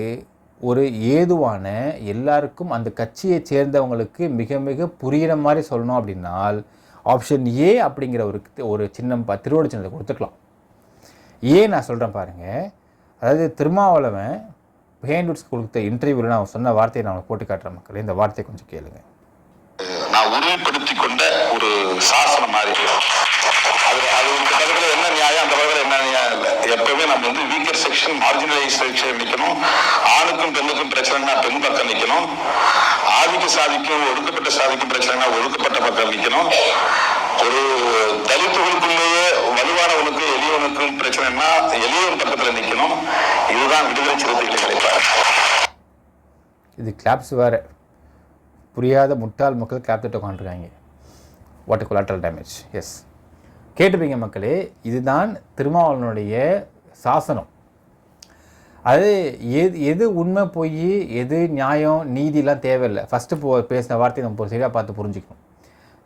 ஒரு ஏதுவான, எல்லாருக்கும் அந்த கட்சியை சேர்ந்தவங்களுக்கு மிக மிக புரிகிற மாதிரி சொல்லணும் அப்படின்னால் ஆப்ஷன் ஏ அப்படிங்கிற ஒரு சின்னம் திருவோடு சின்னத்தை கொடுத்துக்கலாம். ஏன் நான் சொல்கிறேன் பாருங்கள். அதாவது திருமாவளவன் ஹேண்ட்வுட்ஸ் கொடுத்த இன்டர்வியூவில் நான் சொன்ன வார்த்தையை நான் போட்டு காட்டுறேன் மக்களே. இந்த வார்த்தையை கொஞ்சம் கேளுங்க. நான் உறுதிப்படுத்தி கொண்ட ஒரு சாசனம் மாதிரி அது இந்த பக்கத்தில் என்ன நியாயம், அந்த பக்கத்தில் என்ன நியாயம் இல்லை. எப்பவுமே நம்ம வந்து வீக்கர் செக்ஷன், மார்ஜினலைஸ் செக்ஷன் நிற்கணும். ஆணுக்கும் பெண்ணுக்கும் பிரச்சனைனா பெண் பக்கம் நிற்கணும். ஆதிக்க சாதிக்கும் ஒடுக்கப்பட்ட சாதிக்கும் பிரச்சனைனா ஒடுக்கப்பட்ட பக்கம் நிற்கணும். ஒரு தலித்துகளுக்குள்ளேயே வலுவானவனுக்கு எளியவனுக்கும் பிரச்சனைனா எளியவன் பக்கத்தில் நிற்கணும். இதுதான் விடுதலை சிறுத்தைகளை கிடைப்பார். இது கிளாப்ஸ் வேறு, புரியாத முட்டாள் மக்கள் கிளாப் தட்டு உட்காந்துருக்காங்க. What a collateral damage. Yes, கேட்டுப்பீங்க மக்களே, இதுதான் திருமாவளவனுடைய சாசனம். அது எது உண்மை பொய், எது நியாயம் நீதிலாம் தேவையில்லை. ஃபஸ்ட்டு பேசின வார்த்தையை நம்ம சரியாக பார்த்து புரிஞ்சுக்கணும்.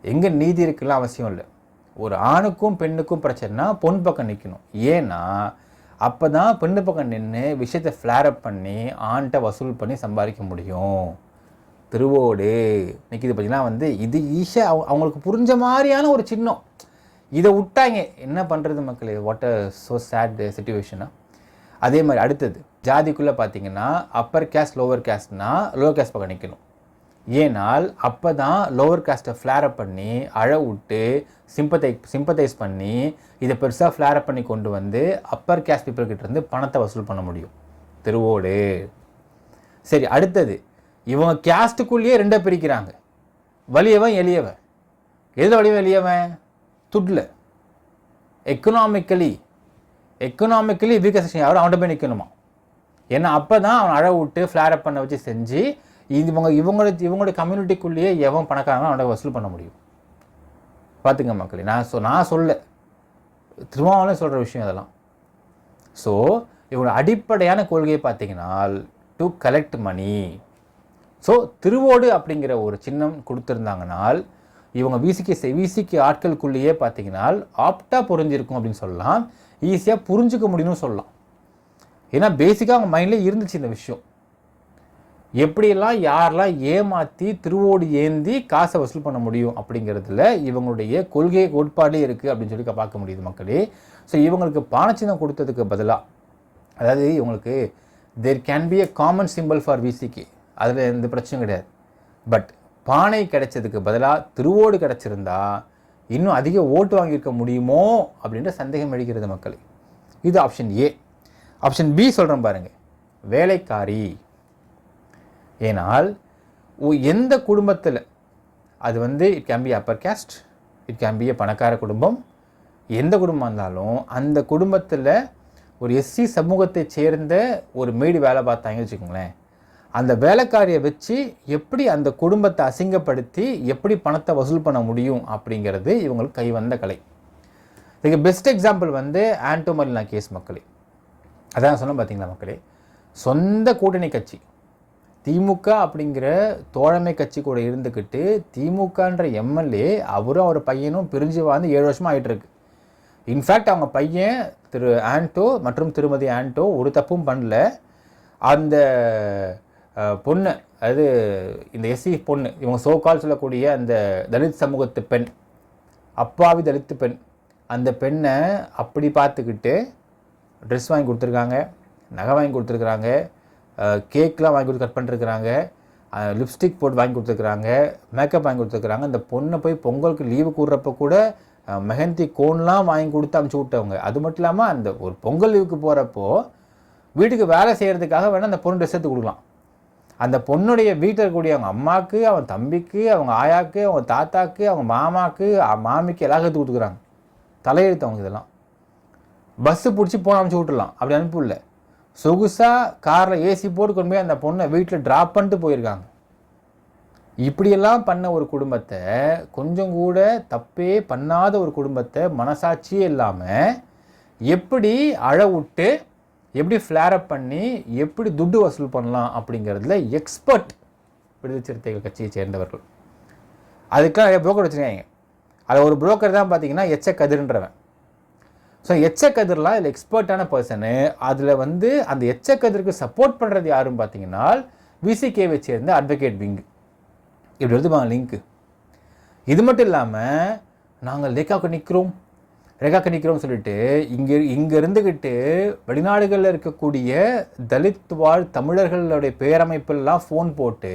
எங்கே நீதி இருக்குலாம் அவசியம் இல்லை. ஒரு ஆணுக்கும் பெண்ணுக்கும் பிரச்சனைனா பொன் பக்கம் நிற்கணும். ஏன்னா அப்போ தான் பெண்ணு பக்கம் நின்று விஷயத்தை ஃப்ளேரப் பண்ணி ஆண்கிட்ட வசூல் பண்ணி சம்பாதிக்க முடியும். திருவோடு நிற்கிது பார்த்தீங்கன்னா வந்து இது ஈஸியாக அவங்களுக்கு புரிஞ்ச மாதிரியான ஒரு சின்னம். இதை விட்டாங்க, என்ன பண்ணுறது மக்களே, வாட் அ ஸோ சேட் சிச்சுவேஷனா. அதே மாதிரி அடுத்தது ஜாதிக்குள்ளே பார்த்தீங்கன்னா அப்பர் கேஸ்ட் லோவர் கேஸ்ட்னா லோவர் கேஸ்ட் பக்கம் நிற்கணும். ஏனால் அப்போ தான் லோவர் காஸ்ட்டை ஃப்ளேரப் பண்ணி அழ விட்டு சிம்பத்தைஸ் பண்ணி இதை பெருசாக ஃப்ளேரப் பண்ணி கொண்டு வந்து அப்பர் கேஸ்ட் பீப்புள்கிட்ட இருந்து பணத்தை வசூல் பண்ண முடியும். திருவோடு. சரி, அடுத்தது இவங்க கேஸ்ட்டுக்குள்ளேயே 2 பிரிக்கிறாங்க, வலியவன் எளியவன். எதில் வலியவன் எளியவன்? துட்டில். எக்கனாமிக்கலி வீக்கர் செக்ஷன் யாரும் அவன்கிட்ட போய் நிற்கணுமா. ஏன்னா அப்போ தான் அவன் அழ விட்டு ஃப்ளேரப் பண்ண வச்சு செஞ்சு இவங்களுடைய கம்யூனிட்டிக்குள்ளேயே எவன் பணக்காரங்க அவனை வசூல் பண்ண முடியும். பார்த்துங்க மக்களே, நான் சொல்ல திருமாவளவன் சொல்கிற விஷயம் அதெல்லாம். ஸோ இவங்களோட அடிப்படையான கொள்கையை பார்த்தீங்கன்னா டு கலெக்ட் மணி. ஸோ திருவோடு அப்படிங்கிற ஒரு சின்னம் கொடுத்துருந்தாங்கனால் இவங்க விசிக்கு ஆட்களுக்குள்ளேயே பார்த்தீங்கன்னா ஆப்டாக புரிஞ்சிருக்கும் அப்படின்னு சொல்லலாம். ஈஸியாக புரிஞ்சுக்க முடியும்னு சொல்லலாம். ஏன்னா பேசிக்காக அவங்க மைண்ட்லேயே இருந்துச்சு இந்த விஷயம். எப்படியெல்லாம் யாரெல்லாம் ஏமாற்றி திருவோடு ஏந்தி காசை வசூல் பண்ண முடியும் அப்படிங்கிறதுல இவங்களுடைய கொள்கை கோட்பாடே இருக்குது அப்படின்னு சொல்லி பார்க்க முடியுது மக்களே. ஸோ இவங்களுக்கு பானச்சின்னம் கொடுத்ததுக்கு பதிலாக, அதாவது இவங்களுக்கு there can be a common symbol for VCK, அதில் எந்த பிரச்சனையும் கிடையாது. பட் பானை கிடைச்சதுக்கு பதிலாக திருவோடு கிடச்சிருந்தா இன்னும் அதிக ஓட்டு வாங்கியிருக்க முடியுமோ அப்படின்ற சந்தேகம் அளிக்கிறது மக்களே. இது ஆப்ஷன் ஏ. ஆப்ஷன் பி சொல்கிறேன் பாருங்கள், வேலைக்காரி. ஏனால் எந்த குடும்பத்தில், அது it can be upper caste, it can be பணக்கார குடும்பம், எந்த குடும்பம் இருந்தாலும் அந்த குடும்பத்தில் ஒரு எஸ்சி சமூகத்தை சேர்ந்த ஒரு மெய்டு வேலை பார்த்தாங்கன்னு வச்சுக்கோங்களேன், அந்த வேலைக்காரியை வச்சு எப்படி அந்த குடும்பத்தை அசிங்கப்படுத்தி எப்படி பணத்தை வசூல் பண்ண முடியும் அப்படிங்கிறது இவங்களுக்கு கைவந்த கலை. இதுக்கு பெஸ்ட் எக்ஸாம்பிள் ஆண்டோ மரினா கேஸ் மக்களே. அதான் சொன்ன பார்த்தீங்களா மக்களே, சொந்த கூட்டணி கட்சி திமுக அப்படிங்கிற தோழமை கட்சி கூட இருந்துக்கிட்டு திமுகன்ற எம்எல்ஏ அவரும் அவர் பையனும் பிரிஞ்சு வாழ்ந்து 7 வருஷமாக ஆகிட்டுருக்கு. இன்ஃபேக்ட் அவங்க பையன் திரு ஆண்டோ மற்றும் திருமதி ஆண்டோ ஒரு தப்பும் பண்ணல. அந்த பொண்ணு, அதாவது இந்த எஸ்சி பொண்ணு, இவங்க சோகால் சொல்லக்கூடிய அந்த தலித் சமூகத்து பெண், அப்பாவி தலித்து பெண், அந்த பெண்ணை அப்படி பார்த்துக்கிட்டு ட்ரெஸ் வாங்கி கொடுத்துருக்காங்க, நகை வாங்கி கொடுத்துருக்குறாங்க, கேக்லாம் வாங்கி கொடுத்து கட் பண்ணிருக்கிறாங்க, லிப்ஸ்டிக் போட்டு வாங்கி கொடுத்துருக்குறாங்க, மேக்கப் வாங்கி கொடுத்துருக்குறாங்க. அந்த பொண்ணை போய் பொங்கலுக்கு லீவு கூடுறப்ப கூட மெஹந்தி கோன்லாம் வாங்கி கொடுத்து அமுச்சு விட்டவங்க. அது மட்டும் இல்லாமல் அந்த ஒரு பொங்கல் லீவுக்கு போகிறப்போ வீட்டுக்கு வேலை செய்கிறதுக்காக வேணால் அந்த பொண்ணு ட்ரெஸ் எடுத்து கொடுக்கலாம். அந்த பொண்ணுடைய வீட்டில் இருக்கக்கூடிய அவங்க அம்மாவுக்கு, அவன் தம்பிக்கு, அவங்க ஆயாவுக்கு, அவங்க தாத்தாக்கு, அவங்க மாமாவுக்கு, மாமிக்கு எல்லாம் எடுத்து கொடுத்துக்குறாங்க. தலையெழுத்து அவங்க இதெல்லாம். பஸ்ஸு பிடிச்சி போன அனுப்பிச்சி விட்டுடலாம், அப்படி அனுப்பிவிடல. சொகுசாக காரில் ஏசி போட்டு கொண்டு போய் அந்த பொண்ணை வீட்டில் ட்ராப் பண்ணிட்டு போயிருக்காங்க. இப்படியெல்லாம் பண்ண ஒரு குடும்பத்தை, கொஞ்சம் கூட தப்பே பண்ணாத ஒரு குடும்பத்தை மனசாட்சியே இல்லாமல் எப்படி அழ விட்டு, எப்படி ஃப்ளேரப் பண்ணி, எப்படி துட்டு வசூல் பண்ணலாம் அப்படிங்கிறதுல எக்ஸ்பர்ட் விடுதலை சிறுத்தைகள் கட்சியை சேர்ந்தவர்கள். அதுக்கெலாம் நிறைய புரோக்கர் வச்சுருக்காங்க. அதில் ஒரு புரோக்கர் தான் பார்த்தீங்கன்னா எச்ச கதிர்ன்றவன். ஸோ எச்ச கதிர்லாம் இதில் எக்ஸ்பர்ட்டான பர்சனு. அதில் அந்த எச்ச கதிருக்கு சப்போர்ட் பண்ணுறது யாருன்னு பார்த்தீங்கன்னா விசிகேவை சேர்ந்த அட்வொகேட் விங். இப்படி எழுதுவாங்க லிங்க்கு. இது மட்டும் இல்லாமல் நாங்கள் ரேகாவுக்கு நிற்கிறோம் சொல்லிட்டு இங்கே இருந்துக்கிட்டு வெளிநாடுகளில் இருக்கக்கூடிய தலித் வாழ் தமிழர்களுடைய பேரமைப்பெல்லாம் ஃபோன் போட்டு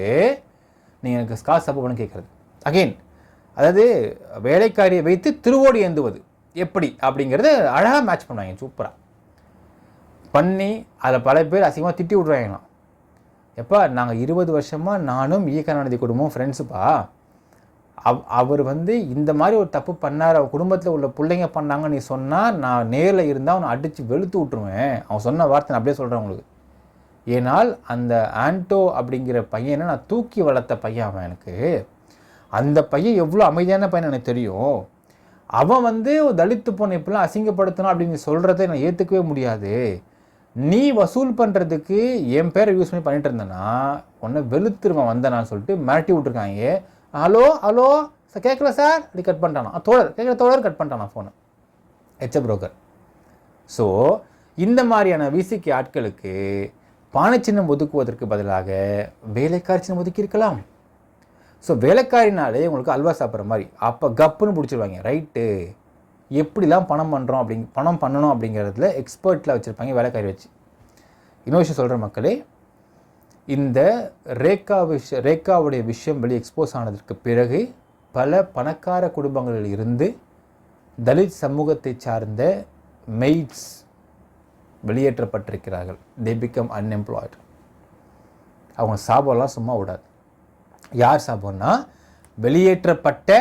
நீங்கள் எனக்கு காசு சப்போர்ட் பண்ண கேட்குறது. அகெயின், அதாவது வேலைக்காரியை வைத்து திருவோடு ஏந்துவது எப்படி அப்படிங்கிறது அழகாக மேட்ச் பண்ணுவாங்க, சூப்பராக பண்ணி அதில் பல பேர் அசிங்கமாக திட்டி விட்ருவாங்களாம். எப்போ நாங்கள் 20 வருஷமாக நானும் ஈகனாநிதி குடும்பம் ஃப்ரெண்ட்ஸுப்பா, அவர் இந்த மாதிரி ஒரு தப்பு பண்ணார், அவர் குடும்பத்தில் உள்ள பிள்ளைங்க பண்ணாங்க நீ சொன்னால் நான் நேரில் இருந்தால் அவனை அடித்து வெளுத்து விட்ருவேன். அவன் சொன்ன வார்த்தை நான் அப்படியே சொல்கிறேன் உங்களுக்கு. ஏனால் அந்த ஆண்டோ அப்படிங்கிற பையனை நான் தூக்கி வளர்த்த பையன் அவன். எனக்கு அந்த பையன் எவ்வளோ அமைதியான பையன் எனக்கு தெரியும். அவன் தலித்து பொண்ணை இப்பெல்லாம் அசிங்கப்படுத்தணும் அப்படின்னு சொல்கிறத நான் ஏற்றுக்கவே முடியாது. நீ வசூல் பண்ணுறதுக்கு என் பேரை யூஸ் பண்ணி பண்ணிட்டு இருந்தேன்னா உன்னை வெளுத்துருவான் வந்தேனான்னு சொல்லிட்டு மிரட்டி விட்ருக்காங்க. ஹலோ சார் கேட்கல சார், அப்படி கட் பண்ணிட்டானா தோழர் கட் பண்ணிட்டானா ஃபோனை, எச்ச புரோக்கர். ஸோ இந்த மாதிரியான விசிக்கு ஆட்களுக்கு பானை சின்னம் ஒதுக்குவதற்கு பதிலாக வேலைக்காரி சின்னம் ஒதுக்கி இருக்கலாம். ஸோ வேலைக்காரினாலே உங்களுக்கு அல்வா சாப்பிட்ற மாதிரி அப்போ கப்புன்னு பிடிச்சிருவாங்க. ரைட்டு, எப்படிலாம் பணம் பண்ணணும் அப்படிங்கிறதுல எக்ஸ்பர்ட்டில் வச்சுருப்பாங்க வேலைக்காரி வச்சு. இன்னொரு விஷயம் சொல்கிற மக்களே, இந்த ரேகாவுடைய விஷயம் வெளியே எக்ஸ்போஸ் ஆனதற்கு பிறகு பல பணக்கார குடும்பங்களில் இருந்து தலித் சமூகத்தை சார்ந்த மெய்ட்ஸ் வெளியேற்றப்பட்டிருக்கிறார்கள். They become unemployed. அவங்க சாபம்லாம் சும்மா விடாது. யார் சாபம்னா வெளியேற்றப்பட்ட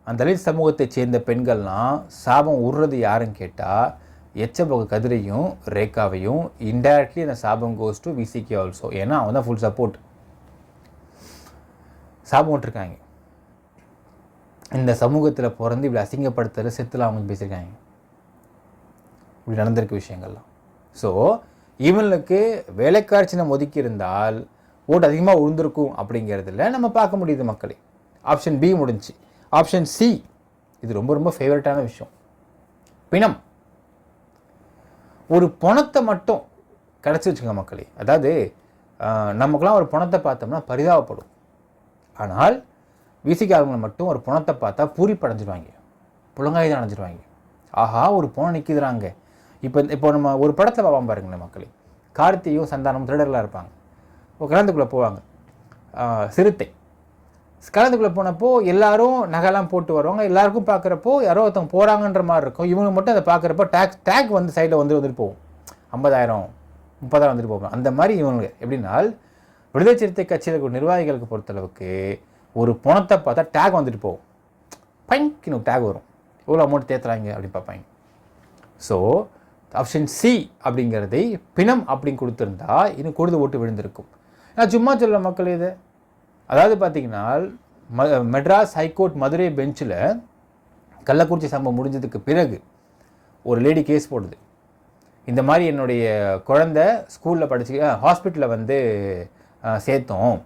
அந்த தலித் சமூகத்தை சேர்ந்த பெண்கள்லாம் சாபம் உடுறது யாருன்னு கேட்டால் எச்சபோக கதிரையும் ரேகாவையும். இன்டைரக்ட்லி அந்த சாபம் கோஸ் டு விசிகே ஆல்சோ. ஏன்னா அவங்க தான் ஃபுல் சப்போர்ட். சாபம் விட்டுருக்காங்க. இந்த சமூகத்தில் பிறந்து இப்படி அசிங்கப்படுத்துகிற செத்துல அவங்க பேசியிருக்காங்க. இப்படி நடந்திருக்க விஷயங்கள்லாம். ஸோ இவங்களுக்கு வேலைக்காரி சின்னம் ஒதுக்கி இருந்தால் ஓட்டு அதிகமாக உழுந்திருக்கும் அப்படிங்கிறதுல நம்ம பார்க்க முடியுது மக்களே. ஆப்ஷன் பி முடிஞ்சு. ஆப்ஷன் சி, இது ரொம்ப ரொம்ப ஃபேவரட்டான விஷயம், பிணம். ஒரு பணத்தை மட்டும் கிடச்சி வச்சுங்க மக்களே. அதாவது நமக்குலாம் ஒரு பணத்தை பார்த்தோம்னா பரிதாபப்படும். ஆனால் விசிகாரங்களை மட்டும் ஒரு பணத்தை பார்த்தா பூரிப்படைஞ்சிடுவாங்க, புலங்காயுதம் அடைஞ்சிடுவாங்க. ஆஹா, ஒரு பணம் நிற்கிதுறாங்க. இப்போ நம்ம ஒரு படத்தில் பார்ப்போம் பாருங்களேன் மக்களே, கார்த்தியும் சந்தானமும் திருடர்களாக இருப்பாங்க. கலந்துக்குள்ளே போவாங்க, சிறுத்தை கலந்துக்குள்ளே போனப்போ எல்லாரும் நகைலாம் போட்டு வருவாங்க. எல்லாருக்கும் பார்க்குறப்போ யாரோ ஒருத்தவங்க போகிறாங்கன்ற மாதிரி இருக்கும். இவங்க மட்டும் அதை பார்க்குறப்போ டேக் வந்து சைடில் வந்துட்டு போகும், 50,000 30,000 வந்துட்டு போகும். அந்த மாதிரி இவங்க எப்படின்னா, விடுதலை சிறுத்தை கட்சியில் இருக்கிற நிர்வாகிகளுக்கு பொறுத்தளவுக்கு ஒரு பணத்தை பார்த்தா டேக் வந்துட்டு போகும், பைக்கின்னு டேக் வரும், எவ்வளோ அமௌண்ட் தேத்துறாங்க அப்படின்னு பார்ப்பாங்க. ஸோ ஆப்ஷன் சி அப்படிங்கிறதை பிணம் அப்படின்னு கொடுத்துருந்தா இன்னும் கூடுதல் ஓட்டு விழுந்திருக்கும். நான் சும்மா சொல்ல மக்கள் இது. அதாவது பார்த்தீங்கன்னா, மெட்ராஸ் ஹைகோர்ட் மதுரை பெஞ்சில் கள்ளக்குறிச்சி சம்பவம் முடிஞ்சதுக்கு பிறகு ஒரு லேடி கேஸ் போடுது. இந்த மாதிரி என்னுடைய குழந்தை ஸ்கூலில் படிச்சு ஹாஸ்பிட்டலில் வந்து சேர்த்தோம்,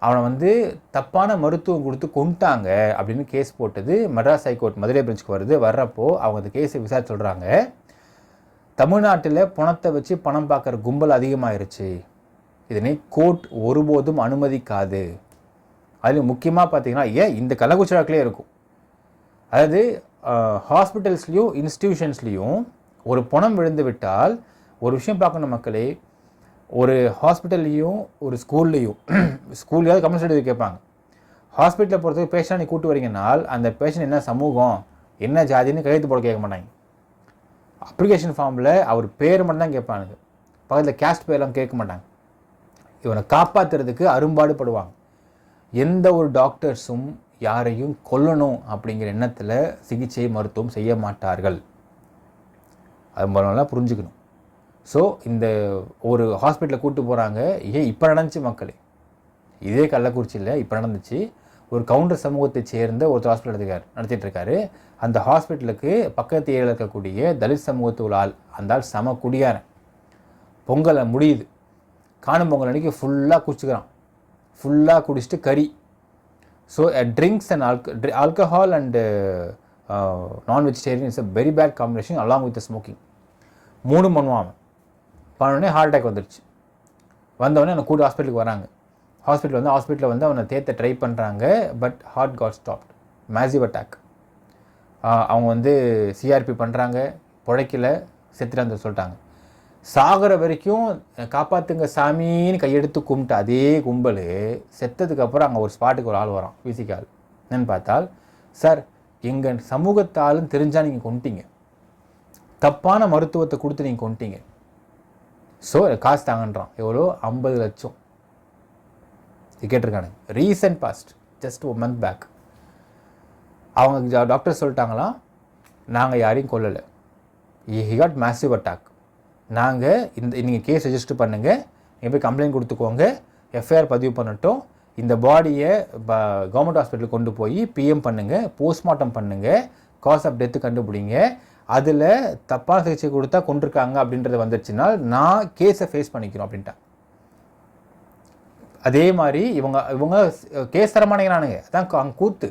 அவனை வந்து தப்பான மருத்துவம் கொடுத்து கொண்டுட்டாங்க அப்படின்னு கேஸ் போட்டது மெட்ராஸ் ஹைகோர்ட் மதுரை பெஞ்சுக்கு வர்றப்போ அவங்க அந்த கேஸை விசாரிச்சு சொல்கிறாங்க, தமிழ்நாட்டில் பணத்தை வச்சு பணம் பார்க்குற கும்பல் அதிகமாகிருச்சு, இதனை கோர்ட் ஒருபோதும் அனுமதிக்காது. அதில் முக்கியமாக பார்த்தீங்கன்னா இந்த கள்ளக்குறிச்சி வழக்கிலே இருக்கும். அதாவது ஹாஸ்பிட்டல்ஸ்லேயும் இன்ஸ்டிடியூஷன்ஸ்லேயும் ஒரு பணம் விழுந்து விட்டால் ஒரு விஷயம் பார்க்கணும் மக்களே, ஒரு ஹாஸ்பிட்டல்லையும் ஒரு ஸ்கூல்லையாவது கமெண்ட் சர்டிஃபிகேட் கேட்பாங்க. ஹாஸ்பிட்டலை பொறுத்தவரை பேஷண்ட் நீ கூட்டு வரீங்கன்னால் அந்த பேஷண்ட் என்ன சமூகம் என்ன ஜாதின்னு கையெழுத்து போட கேட்க மாட்டாங்க. அப்ளிகேஷன் ஃபார்மில் அவர் பேர் மட்டும் தான் கேட்பானுங்க, பக்கத்தில் கேஸ்ட் பேர்லாம் கேட்க மாட்டாங்க. இவனை காப்பாற்றுறதுக்கு அரும்பாடுபடுவாங்க. எந்த ஒரு டாக்டர்ஸும் யாரையும் கொல்லணும் அப்படிங்கிற எண்ணத்தில் சிகிச்சை மருத்துவம் செய்ய மாட்டார்கள். அது மூலம்லாம் புரிஞ்சுக்கணும். ஸோ இந்த ஒரு ஹாஸ்பிட்டலில் கூப்பிட்டு போகிறாங்க. இப்போ நடந்துச்சு மக்களே, இதே கள்ளக்குறிச்சியில் இப்போ நடந்துச்சு. ஒரு கவுண்டர் சமூகத்தை சேர்ந்த ஒரு ஹாஸ்பிட்டல் நடத்திட்டு இருக்காரு. அந்த ஹாஸ்பிட்டலுக்கு பக்கத்து ஏரியில் இருக்கக்கூடிய தலித் சமூகத்து ஒரு ஆள், அந்த ஆள் சம குடியாரன். பொங்கலை முடியுது, காணும் பொங்கல் அன்றைக்கி ஃபுல்லாக குடிச்சுக்கிறான், ஃபுல்லாக குடிச்சிட்டு கறி. So drinks and alcohol and non vegetarian is a very bad combination along with smoking. 3 பண்ணுவான். பண்ணோடனே ஹார்ட் அட்டாக் வந்துடுச்சு. வந்தவொடனே அவனை கூட ஹாஸ்பிட்டலுக்கு வராங்க. ஹாஸ்பிட்டலில் வந்து அவனை தேத்த ட்ரை பண்ணுறாங்க. But heart got stopped, massive attack. அவங்க வந்து சிஆர்பி பண்ணுறாங்க, பிழைக்கல, செத்துட்டு சொல்லிட்டாங்க. சாகிற வரைக்கும் காப்பாற்றுங்க சாமின்னு கையெடுத்து கும்பிட்டு அதே கும்பல் செத்ததுக்கப்புறம் அங்கே ஒரு ஸ்பாட்டுக்கு ஒரு ஆள் வரான், பிசிக்கு ஆள். என்னன்னு பார்த்தால், சார் எங்கள் சமூகத்தாலும் தெரிஞ்சால் நீங்கள் கொண்டுட்டீங்க, தப்பான மருத்துவத்தை கொடுத்து நீங்கள் கொண்டுட்டீங்க, ஸோ காசு தாங்கன்றான். எவ்வளோ? 50 லட்சம். இது கேட்டிருக்கானுங்க. Recent past, just 1 month back. அவங்க டாக்டர் சொல்லிட்டாங்களாம், நாங்கள் யாரையும் கொல்லலை, ஹி காட் மேசிவ் அட்டாக். நாங்கள் நீங்கள் கேஸ் ரெஜிஸ்டர் பண்ணுங்கள், நீங்கள் போய் கம்ப்ளைண்ட் கொடுத்துக்கோங்க, எஃப்ஐஆர் பதிவு பண்ணட்டும், இந்த பாடியை கவர்மெண்ட் ஹாஸ்பிட்டலுக்கு கொண்டு போய் பிஎம் பண்ணுங்கள், போஸ்ட்மார்ட்டம் பண்ணுங்கள், காஸ் ஆஃப் டெத்து கண்டுபிடிங்க, அதில் தப்பான சிகிச்சை கொடுத்தா கொண்டிருக்காங்க அப்படின்றது வந்துடுச்சுன்னா நான் கேஸை ஃபேஸ் பண்ணிக்கிறோம் அப்படின்ட்டான். அதே மாதிரி இவங்க கேஸ் தரமாட்டேங்கிறானுங்க. அதான் அங்கே கூத்து.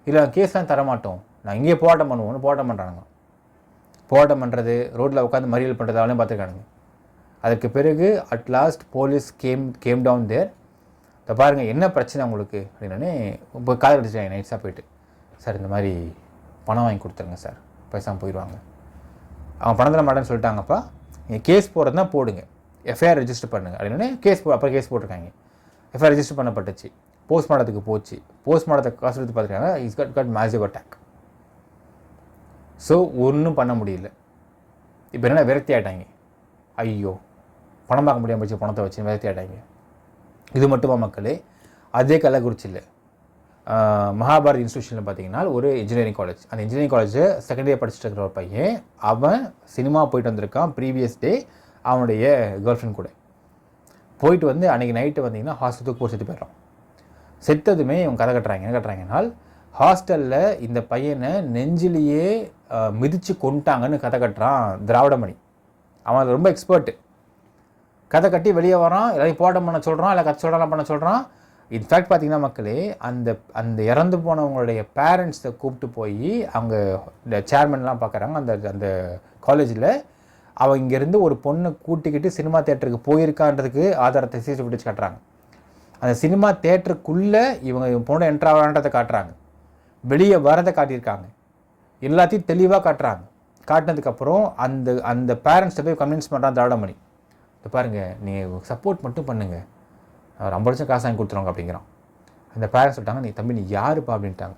இல்லை கேஸ்லாம் தரமாட்டோம், நான் இங்கேயே போராட்டம் பண்ணுவோம்னு போராட்டம் பண்ணுறானுங்க. போராட்டம் பண்ணுறது, ரோட்டில் உட்காந்து மறியல் பண்ணுறது அவளையும் பார்த்துருக்கானுங்க. அதுக்கு பிறகு at last police came down there. இப்போ பாருங்கள் என்ன பிரச்சனை உங்களுக்கு அப்படின்னே இப்போ கால் அடிச்சிட்டாங்க நைட்ஸாக போயிட்டு, சார் இந்த மாதிரி பணம் வாங்கி கொடுத்துருங்க சார், பேசாமல் போயிடுவாங்க. அவன் பணம் தர மாட்டேன்னு சொல்லிட்டாங்கப்பா, நீங்கள் கேஸ் போடுறது தான் போடுங்க, எஃப்ஐஆர் ரெஜிஸ்டர் பண்ணுங்கள் அப்படின்னே அப்புறம் கேஸ் போட்டிருக்காங்க. எஃப்ஐஆர் ரெஜிஸ்டர் பண்ணப்பட்டுச்சு, போஸ்ட்மார்ட்டத்துக்கு போச்சு. போஸ்ட்மார்ட்டத்தை காசு எடுத்து பார்த்துருக்காங்க, is got massive attack. So ஒன்றும் பண்ண முடியல. இப்போ என்ன விரக்தி ஆகிட்டாங்க. ஐயோ பணம் பார்க்க முடியாமல் போச்சு, பணத்தை வச்சு விரக்தி ஆகிட்டாங்க. இது மட்டுமா மக்களே, அதே கள்ளக்குறிச்சியில் மகாபாரத் இன்ஸ்டியூஷனில் பார்த்தீங்கன்னா ஒரு இன்ஜினியரிங் காலேஜ். அந்த இன்ஜினியரிங் காலேஜ் செகண்ட் இயர் படிச்சுட்டு இருக்கிற ஒரு பையன், அவன் சினிமா போயிட்டு வந்திருக்கான் ப்ரீவியஸ் டே அவனுடைய கேர்ள் ஃப்ரெண்ட் கூட. போயிட்டு வந்து அன்றைக்கி நைட்டு வந்தீங்கன்னா ஹாஸ்டலுக்கு போய் செத்து போயிடுறான். செத்ததுமே இவங்க கதை கட்டுறாங்க. என்ன கட்டுறாங்கன்னால், ஹாஸ்டலில் இந்த பையனை நெஞ்சிலேயே மிதித்து கொண்டுட்டாங்கன்னு கதை கட்டுறான் திராவிடமணி. அவன் ரொம்ப எக்ஸ்பர்ட்டு. கதை கட்டி வெளியே வரான், எல்லாரையும் போராட்டம் பண்ண சொல்கிறான், இல்லை கதை சொல்கிறான் பண்ண சொல்கிறான். இன்ஃபேக்ட் பார்த்தீங்கன்னா மக்களே, அந்த இறந்து போனவங்களுடைய பேரண்ட்ஸை கூப்பிட்டு போய் அவங்க சேர்மன்லாம் பார்க்குறாங்க அந்த காலேஜில். அவன் இங்கேருந்து ஒரு பொண்ணை கூட்டிக்கிட்டு சினிமா தேட்டருக்கு போயிருக்கான்றதுக்கு ஆதாரத்தை சிசிடிவி ஃபுட்டேஜ் காட்டுறாங்க. அந்த சினிமா தேட்டருக்குள்ளே இவங்க பொண்ணை என்ட்ரு ஆகிறான்றதை காட்டுறாங்க, வெளியே வரதை காட்டியிருக்காங்க, எல்லாத்தையும் தெளிவாக காட்டுறாங்க. காட்டினதுக்கப்புறம் அந்த அந்த பேரண்ட்ஸை போய் கன்வின்ஸ் பண்ணுறான் திராவிடமணி. இப்போ பாருங்கள், நீங்கள் சப்போர்ட் மட்டும் பண்ணுங்கள், அவர் 50 லட்சம் காசு வாங்கி கொடுத்துருவாங்க அப்படிங்கிறான். அந்த பேரண்ட்ஸ் சொல்லிட்டாங்க, நீ தம்பி நீ யாருப்பா அப்படின்ட்டாங்க.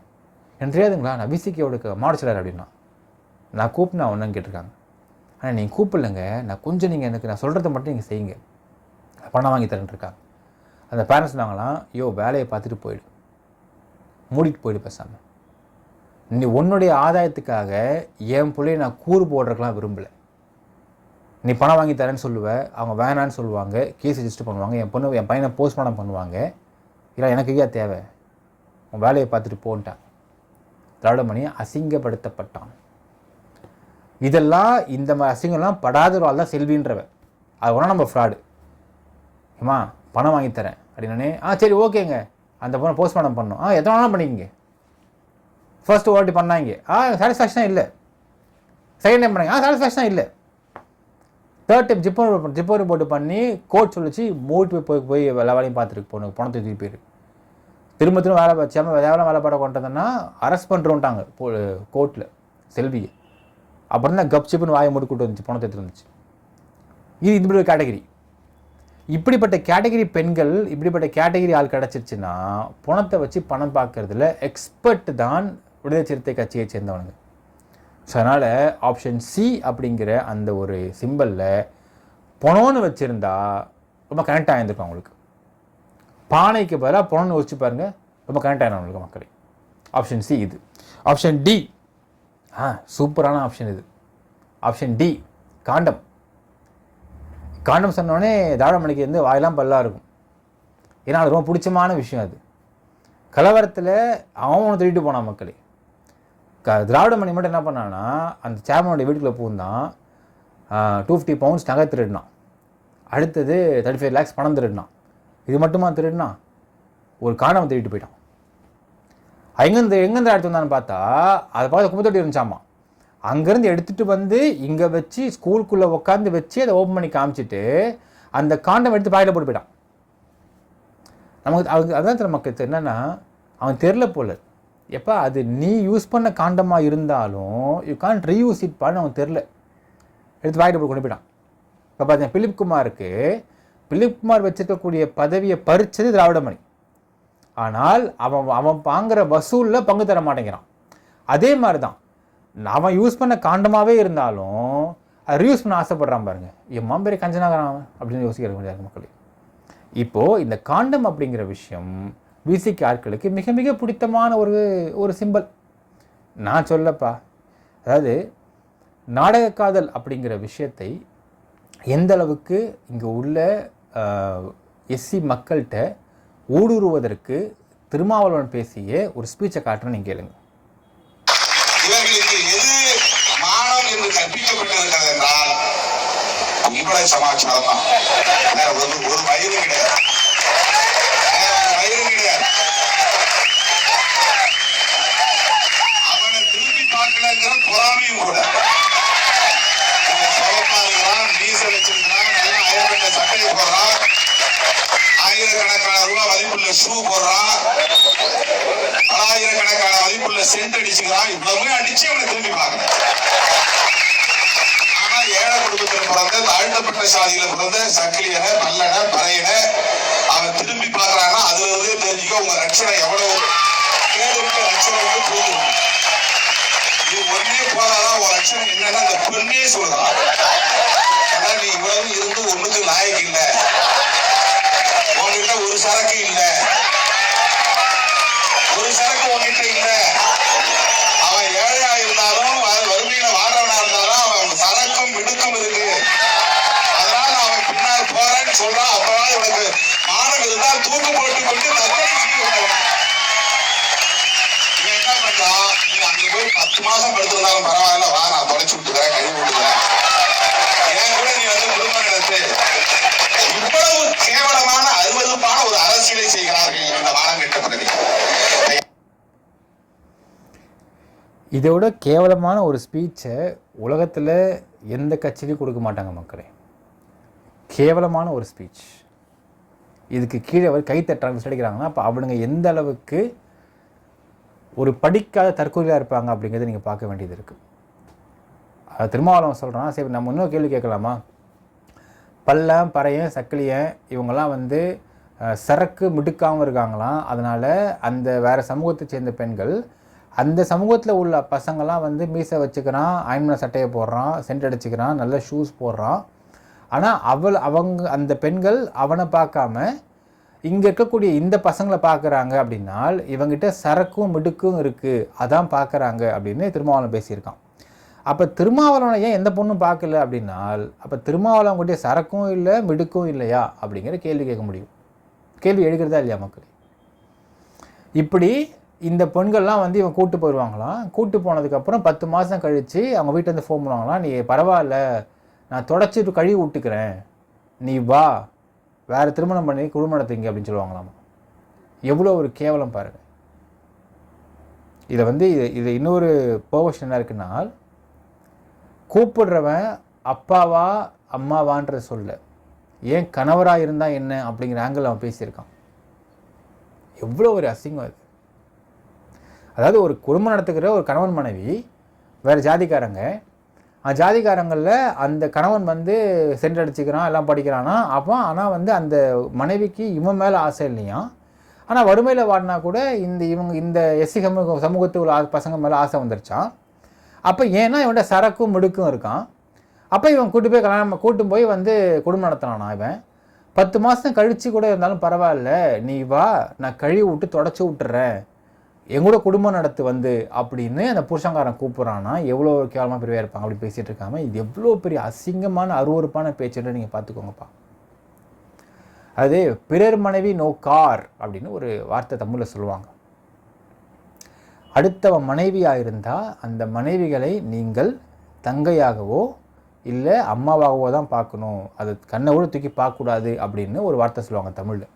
எனக்கு தெரியாதுங்களா, நான் விசிகேவோட மாடச்சலார் அப்படின்னா. நான் கூப்பிட்டு நான் ஒன்றுன்னு கேட்டிருக்காங்க. ஆனால் நீங்கள் கூப்பிடலைங்க, நான் கொஞ்சம் நீங்கள் எனக்கு நான் சொல்கிறத மட்டும் நீங்கள் செய்யுங்க, பணம் வாங்கி தரேன் இருக்காங்க. அந்த பேரண்ட்ஸ் நாங்களாம், வேலையை பார்த்துட்டு போயிடு, மூடிட்டு போயிடு பேசாமல். நீ உன்னுடைய ஆதாயத்துக்காக என் பிள்ளைய நான் கூறு போடுறதுக்கெலாம் விரும்பலை. நீ பணம் வாங்கி தரேன்னு சொல்லுவேன், அவங்க வேணான்னு சொல்லுவாங்க, கேஸ் ரெஜிஸ்டர் பண்ணுவாங்க, என் பையனை போஸ்ட்மார்ட்டம் பண்ணுவாங்க. இல்லை எனக்கு ஐயா தேவை, உன் வேலையை பார்த்துட்டு போன்ட்டான். திராவிடமணி அசிங்கப்படுத்தப்பட்டான். இதெல்லாம் இந்த மாதிரி அசிங்கம்லாம் படாத ஒரு ஆள் தான் செல்வின்றவன். அது ஒன்றா நம்ம ஃப்ராடு. ஏமா பணம் வாங்கி தரேன் அப்படின்னே, சரி ஓகேங்க, அந்த பொண்ணை போஸ்ட்மார்ட்டம் பண்ணோம், எத்தனை நாளும் பண்ணிக்கிங்க. ஃபர்ஸ்ட் வாட்டி பண்ணாங்க, சாட்டிஸ்ஃபேக்ஷனாக இல்லை. செகண்ட் டைம் பண்ணாங்க, சாட்டிஸ்ஃபேக்ஷனாக இல்லை. தேர்ட் டைம் ஜிப்போர் போட்டு பண்ணி கோர்ட் சொல்லிச்சு, மூட்டு போய் எல்லா வேலையும் பார்த்துருக்கு, பொண்ணு பணத்தை தூக்கி போயிரு. திரும்ப வேலை வச்சாமல் வேலை பாட கொண்டதுன்னா அரெஸ்ட் பண்ணுறோன்ட்டாங்க கோர்ட்டில் செல்வியை. அப்புறம் தான் கப் சிப்புன்னு வாயை மூடி கூட்டு வந்துச்சு, பணத்தை எடுத்துட்டு வந்துச்சு. இது இப்படி ஒரு கேட்டகிரி. இப்படிப்பட்ட கேட்டகிரி பெண்கள், இப்படிப்பட்ட கேட்டகிரி ஆள் கிடச்சிருச்சுன்னா பணத்தை வச்சு பணம் பார்க்கறதுல எக்ஸ்பர்ட் தான் விடுதலை சிறுத்தை கட்சியை சேர்ந்தவனுங்க. ஸோ அதனால் ஆப்ஷன் சி அப்படிங்கிற அந்த ஒரு சிம்பிளில் பணம்னு வச்சுருந்தா ரொம்ப கனெக்ட் ஆகியிருக்கும் அவங்களுக்கு. பானைக்கு பதிலாக பணம்னு வச்சு பாருங்க, ரொம்ப கனெக்ட் ஆகிடும் அவங்களுக்கு மக்களே. ஆப்ஷன் சி இது. ஆப்ஷன் டி, சூப்பரான ஆப்ஷன் இது. ஆப்ஷன் டி, காண்டம். காண்டம் சொன்னோடனே திராவிடமணிக்கு வந்து வாயெல்லாம் பல்லாக இருக்கும். ஏன்னா அது ரொம்ப பிடிச்சமான விஷயம். அது கலவரத்தில் அவன் திருட்டு போனான் மக்களே. திராவிடமணி மட்டும் என்ன பண்ணான்னா, அந்த சேர்மனுடைய வீட்டுக்குள்ளே பூந்தான், 250 பவுண்ட்ஸ் நகை திருடினான். அடுத்தது 35 lakhs பணம் திருடினான். இது மட்டுமா திருடினான், ஒரு காண்டம் திருட்டு போயிட்டான். எங்கேருந்து எடுத்து வந்தான்னு பார்த்தா அதை பார்த்து குப்பத்தொட்டி இருந்துச்சாமா. அங்கேருந்து எடுத்துகிட்டு வந்து இங்கே வச்சு ஸ்கூலுக்குள்ளே உட்காந்து வச்சு அதை ஓப்பன் பண்ணி காமிச்சிட்டு அந்த காண்டம் எடுத்து பாயில் போட்டு போயிட்டான். நமக்கு அதான் நமக்கு என்னென்னா, அவன் தெரில போல, எப்போ அது நீ யூஸ் பண்ண காண்டமாக இருந்தாலும் யூ கான்ட் ரீயூஸ் இட் பான்னு அவன் தெரில, எடுத்து பாயில் போட்டு கொண்டு போயிட்டான். இப்போ பார்த்தீங்கன்னா பிலிப் குமார் வச்சிருக்கக்கூடிய பதவியை பறிச்சது திராவிடமணி. ஆனால் அவன் வாங்குற வசூலில் பங்கு தர மாட்டேங்கிறான். அதே மாதிரி தான் அவன் யூஸ் பண்ண காண்டமாகவே இருந்தாலும் அதை ரீயூஸ் பண்ண ஆசைப்படுறான் பாருங்க. என் மாம்பேரி கஞ்சனாகிறான் அப்படின்னு யோசிக்கிற முடியாது மக்களே. இப்போது இந்த காண்டம் அப்படிங்கிற விஷயம் விசிக்கு ஆட்களுக்கு மிக மிக பிடித்தமான ஒரு சிம்பல். நான் சொல்லப்பா, அதாவது நாடக காதல் அப்படிங்கிற விஷயத்தை எந்த அளவுக்கு இங்கே உள்ள எஸ்சி மக்கள்கிட்ட ஊடுருவதற்கு திருமாவளவன் பேசிய ஒரு ஸ்பீச்சை காட்டுறேன், நீங்கள் கேளுங்க. இவர்களுக்கு எது மானம் என்று கற்பிக்கப்பட்டிருக்கிறது என்றால் கும்பலை சமாச்சாரம் தான். ஒரு வயிறு கிடையாது, அவனை திரும்பி பார்க்கலங்கிற பொறாமையும் கூட. மீச வச்சிருக்கிறான், நல்லா அயல்பட்ட சட்டையை போடுறான், ஆயிரக்கணக்கான ரூபாய் மதிப்புள்ள ஷூ போடுறான், பலாயிரக்கணக்கான மதிப்புள்ள சென்ட் அடிச்சுக்கிறான். இவ்வளவுமே அடிச்சு அவனை திரும்பி பார்க்கணும். ஆனா ஏழை குடும்பத்தில் பிறந்த, தாழ்த்தப்பட்ட சாதியில பிறந்த சக்கிலியன, பல்லன, பறையன அவன் திரும்பி பார்க்கறான்னா அதுல இருந்தே தெரிஞ்சுக்க உங்க ரட்சணை எவ்வளவு கேடுவிட்ட ரட்சணை வந்து போதும். இது ஒன்னே போதாதான் உன் ரட்சணை என்னன்னா அந்த பெண்ணே சொல்றான். ஆனா நீ இவ்வளவு இருந்து ஒண்ணுக்கு நாயக்கு இல்லை, உங்ககிட்ட ஒரு சரக்கு இல்ல, ஒரு சரக்கு உங்ககிட்ட இல்ல. அவன் ஏழையா இருந்தாலும் வறுமையில வாழவனா இருந்தாலும் அவன் சரக்கும் மிடுக்கும் இருக்கு. அதனால அவன் பின்னால் போறேன்னு சொல்றான். அப்பதான் இவனுக்கு மானம் இருந்தால் தூக்கு போட்டு கொண்டு தற்கொலை செய்ய. இவன் என்ன பண்றான், நீ அங்க போய் 10 மாசம் படுத்திருந்தாலும் பரவாயில்ல, வா நான் தொலைச்சு விட்டுக்கிறேன், கழுவி விட்டுக்கிறேன், ஏன் கூட நீ வந்து குடும்பம் நடத்து. இவ்வளவு கேவலமான அருவருப்பான ஒரு அரசியலை செய்கிறார்கள் இந்த மானம் கெட்ட பகுதி. இதோட கேவலமான ஒரு ஸ்பீச்சை உலகத்தில் எந்த கட்சியிலையும் கொடுக்க மாட்டாங்க மக்களே. கேவலமான ஒரு ஸ்பீச். இதுக்கு கீழே கை தட்டுறாங்க அடிக்கிறாங்கன்னா அப்போ அவனுங்க எந்த அளவுக்கு ஒரு படிக்காத தற்கொலையாக இருப்பாங்க அப்படிங்கிறத நீங்கள் பார்க்க வேண்டியது இருக்குது. திருமாவளவன் சொல்கிறான், சரி நம்ம இன்னும் கேள்வி கேட்கலாமா? பல்லம் பறையன் சக்கிலியன் இவங்கெல்லாம் வந்து சரக்கு மிடுக்காமல் இருக்காங்களாம். அதனால் அந்த வேறு சமூகத்தை சேர்ந்த பெண்கள் அந்த சமூகத்தில் உள்ள பசங்கள்லாம் வந்து மீசை வச்சுக்கிறான், அயன்மன சட்டையை போடுறான், சென்ட் அடிச்சுக்கிறான், நல்ல ஷூஸ் போடுறான். ஆனால் அவங்க அந்த பெண்கள் அவனை பார்க்காம இங்கே இருக்கக்கூடிய இந்த பசங்களை பார்க்குறாங்க அப்படின்னால் இவங்ககிட்ட சரக்கும் மிடுக்கும் இருக்குது, அதான் பார்க்குறாங்க அப்படின்னு திருமாவளவன் பேசியிருக்கான். அப்போ திருமாவளவனை ஏன் எந்த பொண்ணும் பார்க்கல அப்படின்னால் அப்போ திருமாவளவன்கிட்ட சரக்கும் இல்லை மிடுக்கும் இல்லையா அப்படிங்கிற கேள்வி கேட்க முடியும். கேள்வி எழுகிறதா இல்லையா மக்கள்? இப்படி இந்த பெண்கள்லாம் வந்து இவன் கூட்டு போயிடுவாங்களாம். கூட்டு போனதுக்கப்புறம் 10 மாதம் கழித்து அவங்க வீட்டிலேருந்து ஃபோன் பண்ணுவாங்களாம், நீ பரவாயில்ல நான் தொடச்சிட்டு கழுவி விட்டுக்கிறேன், நீ வா வேறு திருமணம் பண்ணி குடும்பம் நடத்துங்க அப்படின்னு சொல்லுவாங்களாமா. எவ்வளோ ஒரு கேவலம் பாருங்கள். இதை வந்து இது இன்னொரு பர்வர்ஷன் என்ன இருக்குன்னா, கூப்பிடுறவன் அப்பாவா அம்மாவான்ற சொல்ல ஏன் கணவராக இருந்தால் என்ன அப்படிங்கிற ஆங்கிள் அவன் பேசியிருக்கான். எவ்வளோ ஒரு அசிங்கம் அது. அதாவது ஒரு குடும்பம் நடத்துக்கிற ஒரு கணவன் மனைவி வேறு ஜாதிக்காரங்க, ஜாதிக்காரங்களில் அந்த கணவன் வந்து சென்ட் அடிச்சுக்கிறான், எல்லாம் படிக்கிறானா அப்போ. ஆனால் வந்து அந்த மனைவிக்கு இவன் மேலே ஆசை இல்லையா. ஆனால் வறுமையில் வாடினா கூட இந்த எஸ்சி சமூகத்து உள்ள பசங்க மேலே ஆசை வந்துருச்சான். அப்போ ஏன்னா இவன்கிட்ட சரக்கும் மிடுக்கும் இருக்கான். அப்போ இவன் கூட்டும் போய் வந்து குடும்பம் நடத்தினானா. இவன் 10 மாதம் கழித்து கூட இருந்தாலும் பரவாயில்ல, நீ வா நான் கழுவி விட்டு தொடச்சி விட்டுறேன், எங்கூட குடும்பம் நடத்து வந்து அப்படின்னு அந்த புருஷங்காரன் கூப்பிட்றான்னா எவ்வளோ கேவலமாக பெரிய இருப்பாங்க அப்படி பேசிகிட்டு இருக்காம. இது எவ்வளோ பெரிய அசிங்கமான அருவறுப்பான பேச்சுன்னு நீங்கள் பார்த்துக்கோங்கப்பா. அது பிறர் மனைவி நோக்கார் அப்படின்னு ஒரு வார்த்தை தமிழில் சொல்லுவாங்க. அடுத்தவன் மனைவியாக இருந்தால் அந்த மனைவிகளை நீங்கள் தங்கையாகவோ இல்லை அம்மாவாகவோ தான் பார்க்கணும், அது கண்ணை கூட தூக்கி பார்க்கக்கூடாது அப்படின்னு ஒரு வார்த்தை சொல்லுவாங்க தமிழில்.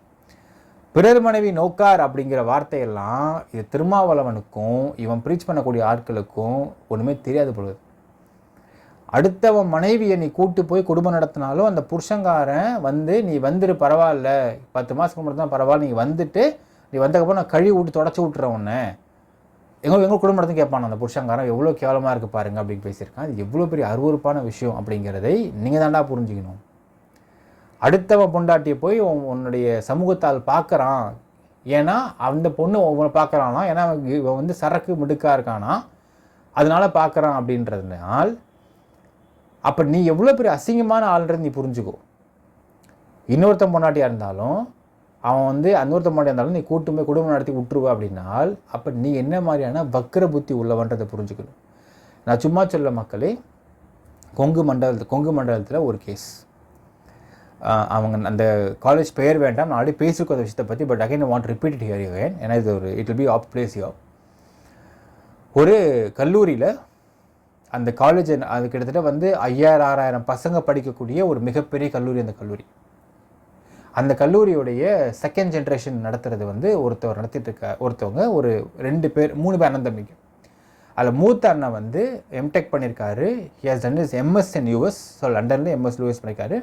பிறர் மனைவி நோக்கார் அப்படிங்கிற வார்த்தையெல்லாம் இது திருமாவளவனுக்கும் இவன் ப்ரீச் பண்ணக்கூடிய ஆட்களுக்கும் ஒன்றுமே தெரியாது பொழுது. அடுத்தவன் மனைவியை நீ கூட்டு போய் குடும்பம் நடத்தினாலும் அந்த புருஷங்காரன் வந்து நீ வந்துரு பரவாயில்ல, 10 மாதத்துக்கு மட்டும் தான் பரவாயில்ல, நீ வந்துட்டு நீ வந்ததுக்கப்புறம் நான் கழுவி விட்டு தொடச்சி விட்டுறேன் உன்னை, எங்கள் குடும்பம் நடத்தி கேட்பான் அந்த புருஷங்காரன். எவ்வளோ கேவலமாக இருக்குது பாருங்க அப்படின்னு பேசியிருக்கான். அது எவ்வளோ பெரிய அருவறுப்பான விஷயம் அப்படிங்கிறதை நீங்கள் தாண்டா புரிஞ்சுக்கணும். அடுத்தவன் பொண்டாட்டியை போய் உன்னுடைய சமூகத்தால் பார்க்குறான், ஏன்னா அந்த பொண்ணு ஒவ்வொரு பார்க்குறானா, ஏன்னா இவன் வந்து சரக்கு மிடுக்காக இருக்கானா அதனால பார்க்குறான் அப்படின்றதுனால் அப்போ நீ எவ்வளோ பெரிய அசிங்கமான ஆளுன்றது நீ புரிஞ்சுக்கோ. இன்னொருத்தன் பொண்டாட்டியாக இருந்தாலும் அவன் வந்து இன்னொருத்தன் பொண்டாட்டியாக இருந்தாலும் நீ கூட்டு போய் குடும்பம் நடத்தி விட்டுருவா அப்படின்னால் அப்போ நீ என்ன மாதிரியான வக்கர புத்தி உள்ளவன்றதை புரிஞ்சுக்கணும். நான் சும்மா சொல்ல மக்களே, கொங்கு மண்டலத்தில் ஒரு கேஸ், அவங்க அந்த காலேஜ் பெயர் வேண்டாம், நான் ஆல்ரெடி பேசியிருக்கோம் அந்த விஷயத்தை பற்றி. But again I want repeat it here again, ஏன்னா இது ஒரு it will be of place you. ஒரு கல்லூரியில் அந்த காலேஜ் அது கிட்டத்தட்ட வந்து 5000-6000 பசங்க படிக்கக்கூடிய ஒரு மிகப்பெரிய கல்லூரி. அந்த கல்லூரியுடைய செகண்ட் ஜென்ரேஷன் நடத்துறது வந்து ஒருத்தவர் நடத்திட்டு ஒருத்தவங்க ஒரு 3 பேர் அண்ணன் தம்பிங்க. அதில் மூத்த அண்ணன் வந்து எம்டெக் பண்ணியிருக்காரு. He has done is MS in US. So லண்டனில் எம்எஸ் யூஎஸ் பண்ணியிருக்காரு.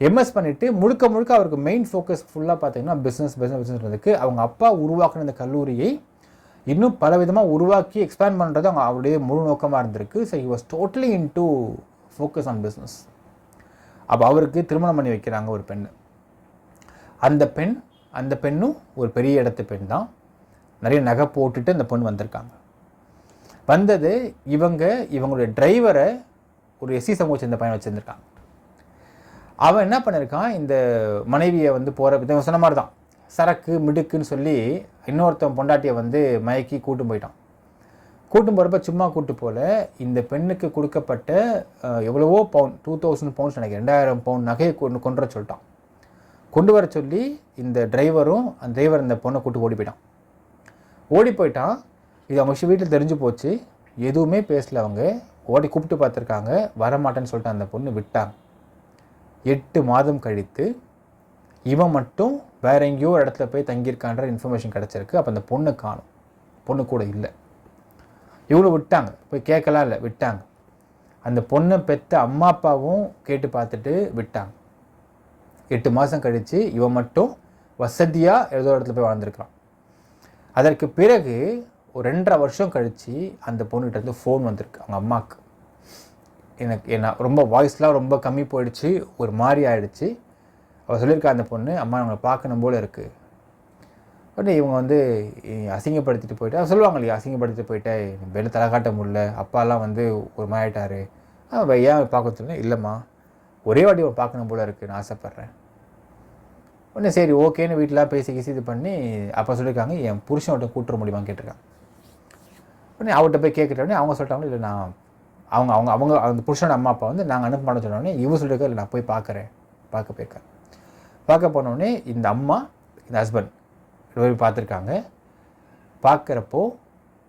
எம்எஸ் பண்ணிவிட்டு முழுக்க அவருக்கு மெயின் ஃபோக்கஸ் ஃபுல்லாக பார்த்தீங்கன்னா பிஸ்னஸ்ன்றதுக்கு அவங்க அப்பா உருவாக்கின இந்த கல்லூரியை இன்னும் பல விதமாக உருவாக்கி எக்ஸ்பேண்ட் பண்ணுறது அவங்க அவருடைய முழு நோக்கமாக இருந்திருக்கு. So he was totally into focus on business. அப்போ அவருக்கு திருமணம் பண்ணி வைக்கிறாங்க ஒரு பெண். அந்த பெண்ணும் ஒரு பெரிய இடத்து பெண் தான். நிறைய நகை போட்டுட்டு அந்த பொண்ணு வந்திருக்காங்க. வந்தது இவங்களுடைய டிரைவரை ஒரு எஸ்சி சமூகம் சேர்ந்த பையன் வச்சுருந்துருக்காங்க. அவன் என்ன பண்ணியிருக்கான், இந்த மனைவியை வந்து போகிற சொன்ன மாதிரி தான் சரக்கு மிடுக்குன்னு சொல்லி இன்னொருத்தன் பொண்டாட்டியை வந்து மயக்கி கூட்டும் போயிட்டான். கூட்டும் போகிறப்ப சும்மா கூட்டு போல இந்த பெண்ணுக்கு கொடுக்கப்பட்ட எவ்வளவோ பவுன், 2000 பவுண்ட்ஸ் நினைக்கிறேன், 2000 பவுண்ட் நகையை கொண்டு வர சொல்லி இந்த டிரைவர் இந்த பொண்ணை கூட்டு ஓடி போயிட்டான். இது அவங்க வீட்டில் தெரிஞ்சு போச்சு. எதுவுமே பேசல. அவங்க கூப்பிட்டு பார்த்துருக்காங்க, வரமாட்டேன்னு சொல்லிட்டு அந்த பொண்ணு விட்டாங்க. 8 மாதம் கழித்து இவன் மட்டும் வேற எங்கேயோ இடத்துல போய் தங்கியிருக்கான்ற இன்ஃபர்மேஷன் கிடச்சிருக்கு. அப்போ அந்த பொண்ணு காணும், பொண்ணு கூட இல்லை. இவ்வளோ விட்டாங்க, போய் கேட்கலாம் இல்லை, விட்டாங்க. அந்த பொண்ணை பெற்ற அம்மா அப்பாவும் கேட்டு பார்த்துட்டு விட்டாங்க. 8 மாதம் கழித்து இவன் மட்டும் வசதியாக ஏதோ இடத்துல போய் வாழ்ந்துருக்கான். அதற்கு பிறகு ஒரு 2.5 வருஷம் கழித்து அந்த பொண்ணுகிட்டேருந்து ஃபோன் வந்திருக்கு அவங்க அம்மாவுக்கு. என்ன ரொம்ப வாய்ஸ்லாம் ரொம்ப கம்மி போயிடுச்சு, ஒரு மாதிரி ஆகிடுச்சு. அவள் சொல்லியிருக்கா அந்த பொண்ணு, அம்மா அவங்களை பார்க்கணும் போல் இருக்குது. உடனே இவங்க வந்து அசிங்கப்படுத்திட்டு போயிட்டு, அவள் சொல்லுவாங்க இல்லையா, அசிங்கப்படுத்திட்டு போயிட்டேன், வெளில தலை காட்ட முடியல, அப்பாலாம் வந்து ஒரு மாதிரி ஆகிட்டாரு, ஏன் பார்க்க சொன்னேன், இல்லைம்மா ஒரே வாட்டி அவள் பார்க்கணும் போல் இருக்குது, நான் ஆசைப்பட்றேன். உடனே சரி ஓகேன்னு வீட்டில் பேசி இது பண்ணி அப்போ சொல்லியிருக்காங்க, என் புருஷன்கிட்ட கூட்டுற முடியுமான்னு கேட்டிருக்காங்க. உடனே அவர்கிட்ட போய் கேட்குறோடனே அவங்க சொல்லிட்டாங்க, இல்லை நான் அவங்க அந்த புருஷனோட அம்மா அப்பா வந்து நாங்கள் அனுப்ப மாட்டோம் சொன்னோடனே இவங்க சொல்லியிருக்கா, இல்லை நான் போய் பார்க்குறேன். பார்க்க போயிருக்காங்க. பார்க்க போனோடனே இந்த அம்மா இந்த ஹஸ்பண்ட் போய் பார்த்துருக்காங்க. பார்க்குறப்போ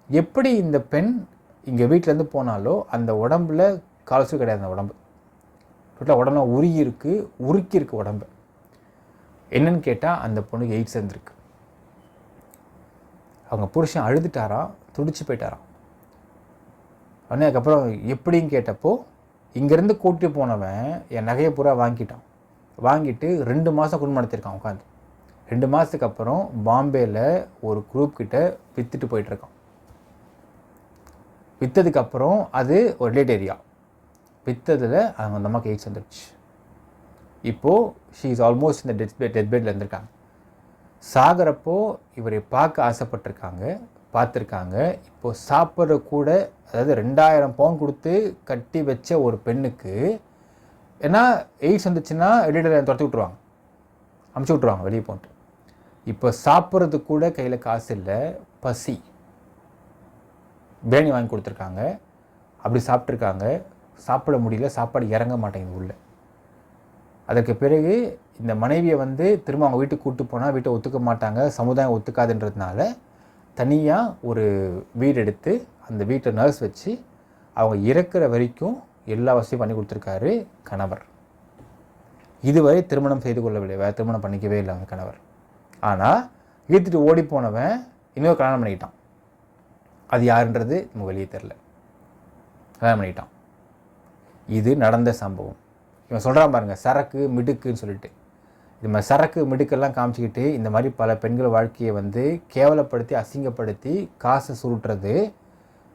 எப்படி இந்த பெண் இங்கே வீட்டிலேருந்து போனாலோ அந்த உடம்புல கால்சியம் கிடையாது. அந்த உடம்பு டோட்டலாக உடம்புல உருக்கி இருக்குது உடம்பு. என்னன்னு கேட்டால் அந்த பொண்ணுக்கு எய்ட்ஸ் இருந்திருக்கு. அவங்க புருஷன் அழுதுட்டாராம், துடிச்சு போயிட்டாராம். உடனே அதுக்கப்புறம் எப்படின்னு கேட்டப்போ, இங்கேருந்து கூட்டி போனவன் என் நகையை பூரா வாங்கிட்டு 2 மாதம் குடும்பம் நடத்திருக்கான் உட்காந்து. 2 மாதத்துக்கு அப்புறம் பாம்பேயில் ஒரு குரூப் கிட்ட விற்றுட்டு போயிட்டுருக்கான். விற்றதுக்கப்புறம் அது ஒரு ரிலேட் ஏரியா. விற்றதில் அவங்க அந்த அம்மாவுக்கு எய்ட்ஸ் வந்துடுச்சு. இப்போது ஷீ இஸ் ஆல்மோஸ்ட் இந்த டெத் பெட்டில் இருந்திருக்காங்க. சாகிறப்போ இவரை பார்க்க பார்த்துருக்காங்க. இப்போது சாப்பிட்ற கூட, அதாவது 2000 பவுண்ட் கொடுத்து கட்டி வச்ச ஒரு பெண்ணுக்கு, ஏன்னா எய்ட்ஸ் வந்துச்சுன்னா வெளியில் துரத்தி விட்ருவாங்க, அமுச்சு விட்ருவாங்க வெளியே போன்ட்டு. இப்போ சாப்பிட்றது கூட கையில் காசு இல்லை, பசி. பிரியாணி வாங்கி கொடுத்துருக்காங்க, அப்படி சாப்பிட்ருக்காங்க. சாப்பிட முடியல, சாப்பாடு இறங்க மாட்டேங்குது உள்ள. அதற்கு பிறகு இந்த மனைவியை வந்து திரும்ப அவங்க வீட்டுக்கு கூப்பிட்டு போனால் வீட்டை ஒத்துக்க மாட்டாங்க, சமுதாயம் ஒத்துக்காதுன்றதுனால தனியாக ஒரு வீடு எடுத்து அந்த வீட்டை நர்ஸ் வச்சு அவங்க இறக்குற வரைக்கும் எல்லா வசதியும் பண்ணி கொடுத்துருக்காரு கணவர். இதுவரை திருமணம் செய்து கொள்ளவில்லை, வேறு திருமணம் பண்ணிக்கவே இல்லை அவங்க கணவர். ஆனால் இழுத்துட்டு ஓடி போனவன் இன்னொரு கல்யாணம் பண்ணிக்கிட்டான். அது யாருன்றது நம்ம வெளியே தெரில, கல்யாணம் பண்ணிக்கிட்டான். இது நடந்த சம்பவம். இவன் சொல்கிறான் பாருங்கள், சரக்கு மிடுக்குன்னு சொல்லிட்டு. இது மாதிரி சரக்கு மிடுக்கெல்லாம் காமிச்சிக்கிட்டு இந்த மாதிரி பல பெண்கள் வாழ்க்கையை வந்து கேவலப்படுத்தி அசிங்கப்படுத்தி காசை சுருட்டுறது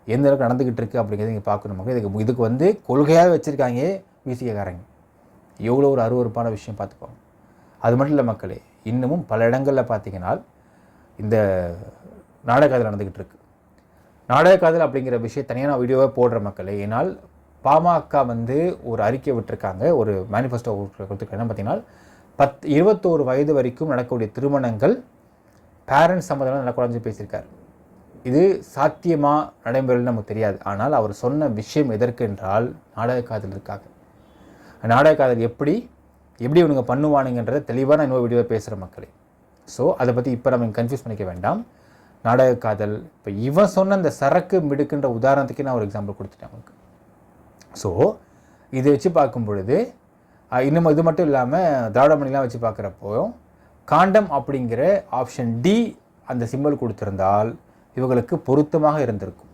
எந்த அளவுக்கு நடந்துக்கிட்டு இருக்குது அப்படிங்கிறது இங்கே பார்க்கணும் மக்கள். இதுக்கு வந்து கொள்கையாக வச்சுருக்காங்க விசிகக்காரங்க. எவ்வளோ ஒரு அருவருப்பான விஷயம் பார்த்துக்கோங்க. அது மட்டும் இல்லை மக்களே, இன்னமும் பல இடங்களில் பார்த்தீங்கன்னா இந்த நாடகாதல் நடந்துக்கிட்டு இருக்கு. நாடகாதல் அப்படிங்கிற விஷயம் தனியாக நான் வீடியோவாக போடுற மக்களே. ஏன்னால் பாமக வந்து ஒரு அறிக்கை விட்டுருக்காங்க, ஒரு மேனிஃபெஸ்டோ கொடுத்துருக்காங்க. என்ன பார்த்தீங்கன்னா 21 வயது வரைக்கும் நடக்கக்கூடிய திருமணங்கள் பேரண்ட்ஸ் சம்மதம் நடக்கூடாதுன்னு பேசியிருக்காரு. இது சாத்தியமாக நடைமுறையில் நமக்கு தெரியாது. ஆனால் அவர் சொன்ன விஷயம் எதற்கு என்றால் நாடக காதல் இருக்காங்க. நாடக காதல் எப்படி இவனுங்க பண்ணுவானுங்கன்றதை தெளிவாக நான் இன்னொரு வீடியோவை பேசுகிற மக்களே. ஸோ அதை பற்றி இப்போ நம்ம கன்ஃபியூஸ் பண்ணிக்க வேண்டாம். நாடக காதல், இப்போ இவன் சொன்ன அந்த சரக்கு மிடுக்குன்ற உதாரணத்துக்கு நான் ஒரு எக்ஸாம்பிள் கொடுத்துட்டேன் அவனுக்கு. ஸோ இதை வச்சு பார்க்கும் பொழுது இன்னும் இது மட்டும் இல்லாமல் திராவிட மணிலாம் வச்சு பார்க்குறப்போ காண்டம் அப்படிங்கிற ஆப்ஷன் டி அந்த சிம்பிள் கொடுத்துருந்தால் இவங்களுக்கு பொருத்தமாக இருந்திருக்கும்.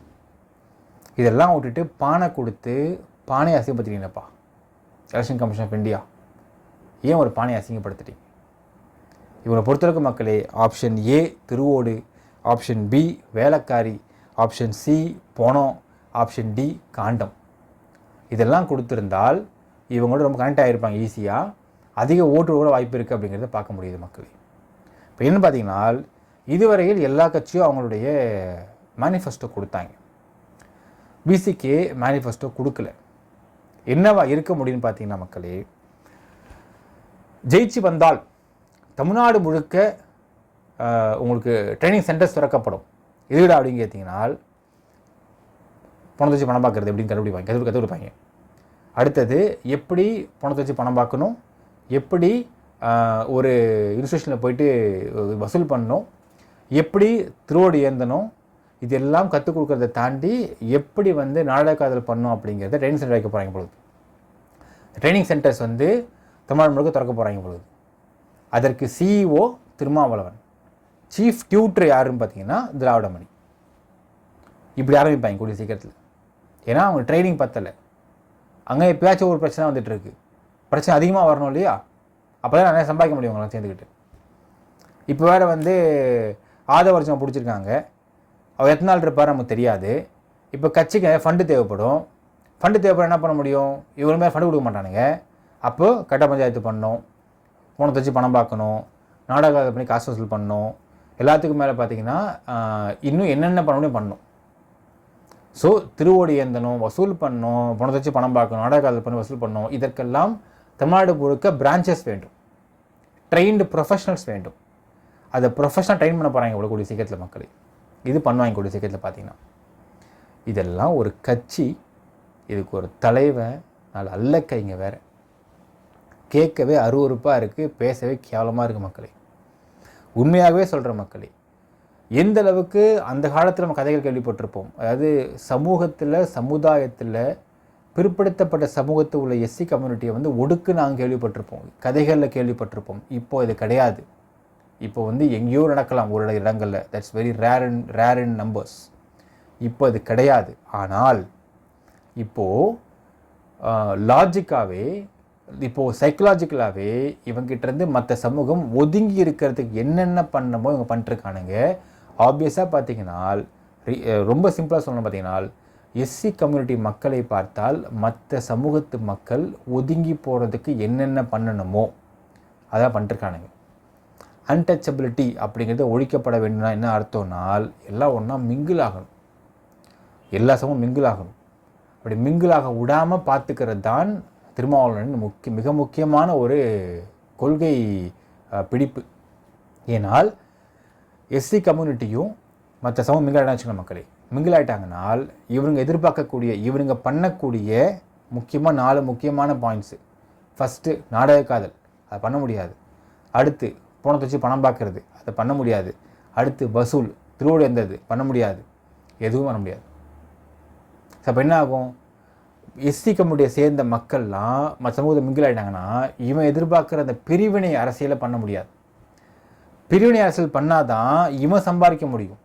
இதெல்லாம் விட்டுட்டு பானை கொடுத்து பானையை அசிங்கப்படுத்திட்டீங்கப்பா. எலெக்ஷன் கமிஷன் ஆஃப் இந்தியா ஏன் ஒரு பானையை அசிங்கப்படுத்திட்டீங்க? இவங்களை பொறுத்தளவுக்கு மக்களே, ஆப்ஷன் ஏ திருவோடு, ஆப்ஷன் பி வேலைக்காரி, ஆப்ஷன் சி பணம், ஆப்ஷன் டி காண்டம். இதெல்லாம் கொடுத்துருந்தால் இவங்களோட ரொம்ப கனெக்ட் ஆகிருப்பாங்க, ஈஸியாக அதிக ஓட்டு கூட வாய்ப்பு இருக்குது அப்படிங்கிறத பார்க்க முடியுது மக்களே. இப்போ என்ன பார்த்தீங்கன்னா, இதுவரையில் எல்லா கட்சியும் அவங்களுடைய மேனிஃபெஸ்டோ கொடுத்தாங்க. பிசிகே மேனிஃபெஸ்டோ கொடுக்கல. என்னவா இருக்க முடியும்னு பார்த்தீங்கன்னா மக்களே, ஜெயிச்சு வந்தால் தமிழ்நாடு முழுக்க உங்களுக்கு ட்ரைனிங் சென்டர்ஸ் திறக்கப்படும். எதுடா அப்படின்னு கேட்டிங்கன்னா, பணத்தை வச்சு பணம் பார்க்குறது எப்படின்னு கற்றுக் அடுத்தது எப்படி பணத்தை வச்சு பணம் பார்க்கணும், எப்படி ஒரு இன்ஸ்டியூஷனில் போயிட்டு வசூல் பண்ணணும், எப்படி திருவோடு ஏந்தணும், இதெல்லாம் கற்றுக் கொடுக்குறத தாண்டி எப்படி வந்து நாடக காதல் பண்ணணும் அப்படிங்கிறத ட்ரைனிங் சென்டர் வைக்க போகிறாங்க பொழுது. ட்ரைனிங் சென்டர்ஸ் வந்து தமிழ்நாடு முழுக்க திறக்க போகிறாங்க பொழுது. அதற்கு சிஇஓ திருமாவளவன், சீஃப் டியூட்டர் யாருன்னு பார்த்தீங்கன்னா திராவிட மணி. இப்படி ஆரம்பிப்பாங்க கூடிய சீக்கிரத்தில். ஏன்னா அவங்க ட்ரைனிங் பத்தலை. அங்கே எப்பயாச்சும் ஒரு பிரச்சனை வந்துட்டுருக்கு, பிரச்சனை அதிகமாக வரணும் இல்லையா, அப்போ தான் நிறைய சம்பாதிக்க முடியும் அவங்களாம் சேர்ந்துக்கிட்டு. இப்போ வேறு வந்து ஆதவர்ஜனை பிடிச்சிருக்காங்க, அவர் எத்தனை நாள் இருப்பார் நமக்கு தெரியாது. இப்போ கட்சிக்கு ஃபண்டு தேவைப்படும், என்ன பண்ண முடியும், இவருமே ஃபண்டு கொடுக்க மாட்டானுங்க. அப்போது கட்ட பஞ்சாயத்து பண்ணணும், பணத்தை வச்சு பணம் பார்க்கணும், நாடகம் பண்ணி காசு வசூல் பண்ணணும், எல்லாத்துக்கும் மேலே பார்த்தீங்கன்னா இன்னும் என்னென்ன பண்ணணும் பண்ணணும். ஸோ திருவோடி ஏந்தணும், வசூல் பண்ணணும், பணத்தை வச்சு பணம் பார்க்கணும், நாடகம் பண்ணி வசூல் பண்ணணும். இதற்கெல்லாம் தமிழ்நாடு முழுக்க பிரான்ச்சஸ் வேண்டும், ட்ரெயின்டு ப்ரொஃபஷனல்ஸ் வேண்டும். அதை ப்ரொஃபஷனல் ட்ரெயின் பண்ண போகிறாங்க இவ்வளோ கூடிய சீக்கிரத்தில் மக்கள். இது பண்ணுவாங்க கூடிய சீக்கிரத்தில் பார்த்தீங்கன்னா. இதெல்லாம் ஒரு கட்சி, இதுக்கு ஒரு தலைவன், நாலு அல்லக்கைங்க வேறு. கேட்கவே அருவருப்பாக இருக்குது, பேசவே கேவலமாக இருக்குது மக்களே. உண்மையாகவே சொல்கிற மக்களே, எந்த அளவுக்கு அந்த காலத்தில் நம்ம கதைகள் கேள்விப்பட்டிருப்போம். அதாவது சமூகத்தில், சமுதாயத்தில் பிற்படுத்தப்பட்ட சமூகத்தில் உள்ள எஸ்சி கம்யூனிட்டியை வந்து ஒடுக்கு நாங்கள் கேள்விப்பட்டிருப்போம், கதைகளில் கேள்விப்பட்டிருப்போம். இப்போ இது கிடையாது. இப்போ வந்து எங்கேயோ நடக்கலாம் ஒரு இடங்களில், that's very rare in numbers. இப்போ அது கிடையாது. ஆனால் இப்போது லாஜிக்காகவே, இப்போது சைக்கலாஜிக்கலாகவே இவங்கிட்டேருந்து மற்ற சமூகம் ஒதுங்கி இருக்கிறதுக்கு என்னென்ன பண்ணமோ இவங்க பண்ணிட்டுருக்கானுங்க. ஆப்வியஸாக பார்த்தீங்கன்னா, ரொம்ப சிம்பிளாக சொல்லணும் பார்த்தீங்கன்னா, எஸ்சி கம்யூனிட்டி மக்களை பார்த்தால் மற்ற சமூகத்து மக்கள் ஒதுங்கி போகிறதுக்கு என்னென்ன பண்ணணுமோ அதான் பண்ணிட்டுருக்கானுங்க. அன்டச்சபிலிட்டி அப்படிங்கிறது ஒழிக்கப்பட வேண்டும்னா என்ன அர்த்தம்னால், எல்லாம் ஒன்றா மிங்கிள் ஆகணும், எல்லா சமூகம் மிங்கிள் ஆகணும். அப்படி மிங்கிளாக விடாமல் பார்த்துக்கிறது தான் திருமாவளவனின் மிக முக்கியமான ஒரு கொள்கை பிடிப்பு. ஏனால் எஸ்சி கம்யூனிட்டியும் மற்ற சமூகம் மிங்கிள் ஆகிடுச்சுங்க மக்களே. மிங்கிள் ஆகிட்டாங்கனால் இவங்க எதிர்பார்க்கக்கூடிய, இவங்க பண்ணக்கூடிய முக்கியமாக 4 முக்கியமான பாயிண்ட்ஸு. ஃபஸ்ட்டு நாடக காதல், அதை பண்ண முடியாது. அடுத்து பணத்தை வச்சு பணம் பார்க்கறது, அதை பண்ண முடியாது. அடுத்து வசூல், திருவோடு எந்தது பண்ண முடியாது, எதுவும் பண்ண முடியாது. ஸோ அப்போ என்ன ஆகும், எஸ்சி கம்யூனிட்டியை சேர்ந்த மக்கள்லாம் மற்ற சமூகத்தை மிங்கிள் ஆகிட்டாங்கன்னா இவன் எதிர்பார்க்குற அந்த பிரிவினை அரசியலை பண்ண முடியாது. பிரிவினை அரசியல் பண்ணாதான் இவன் சம்பாதிக்க முடியும்,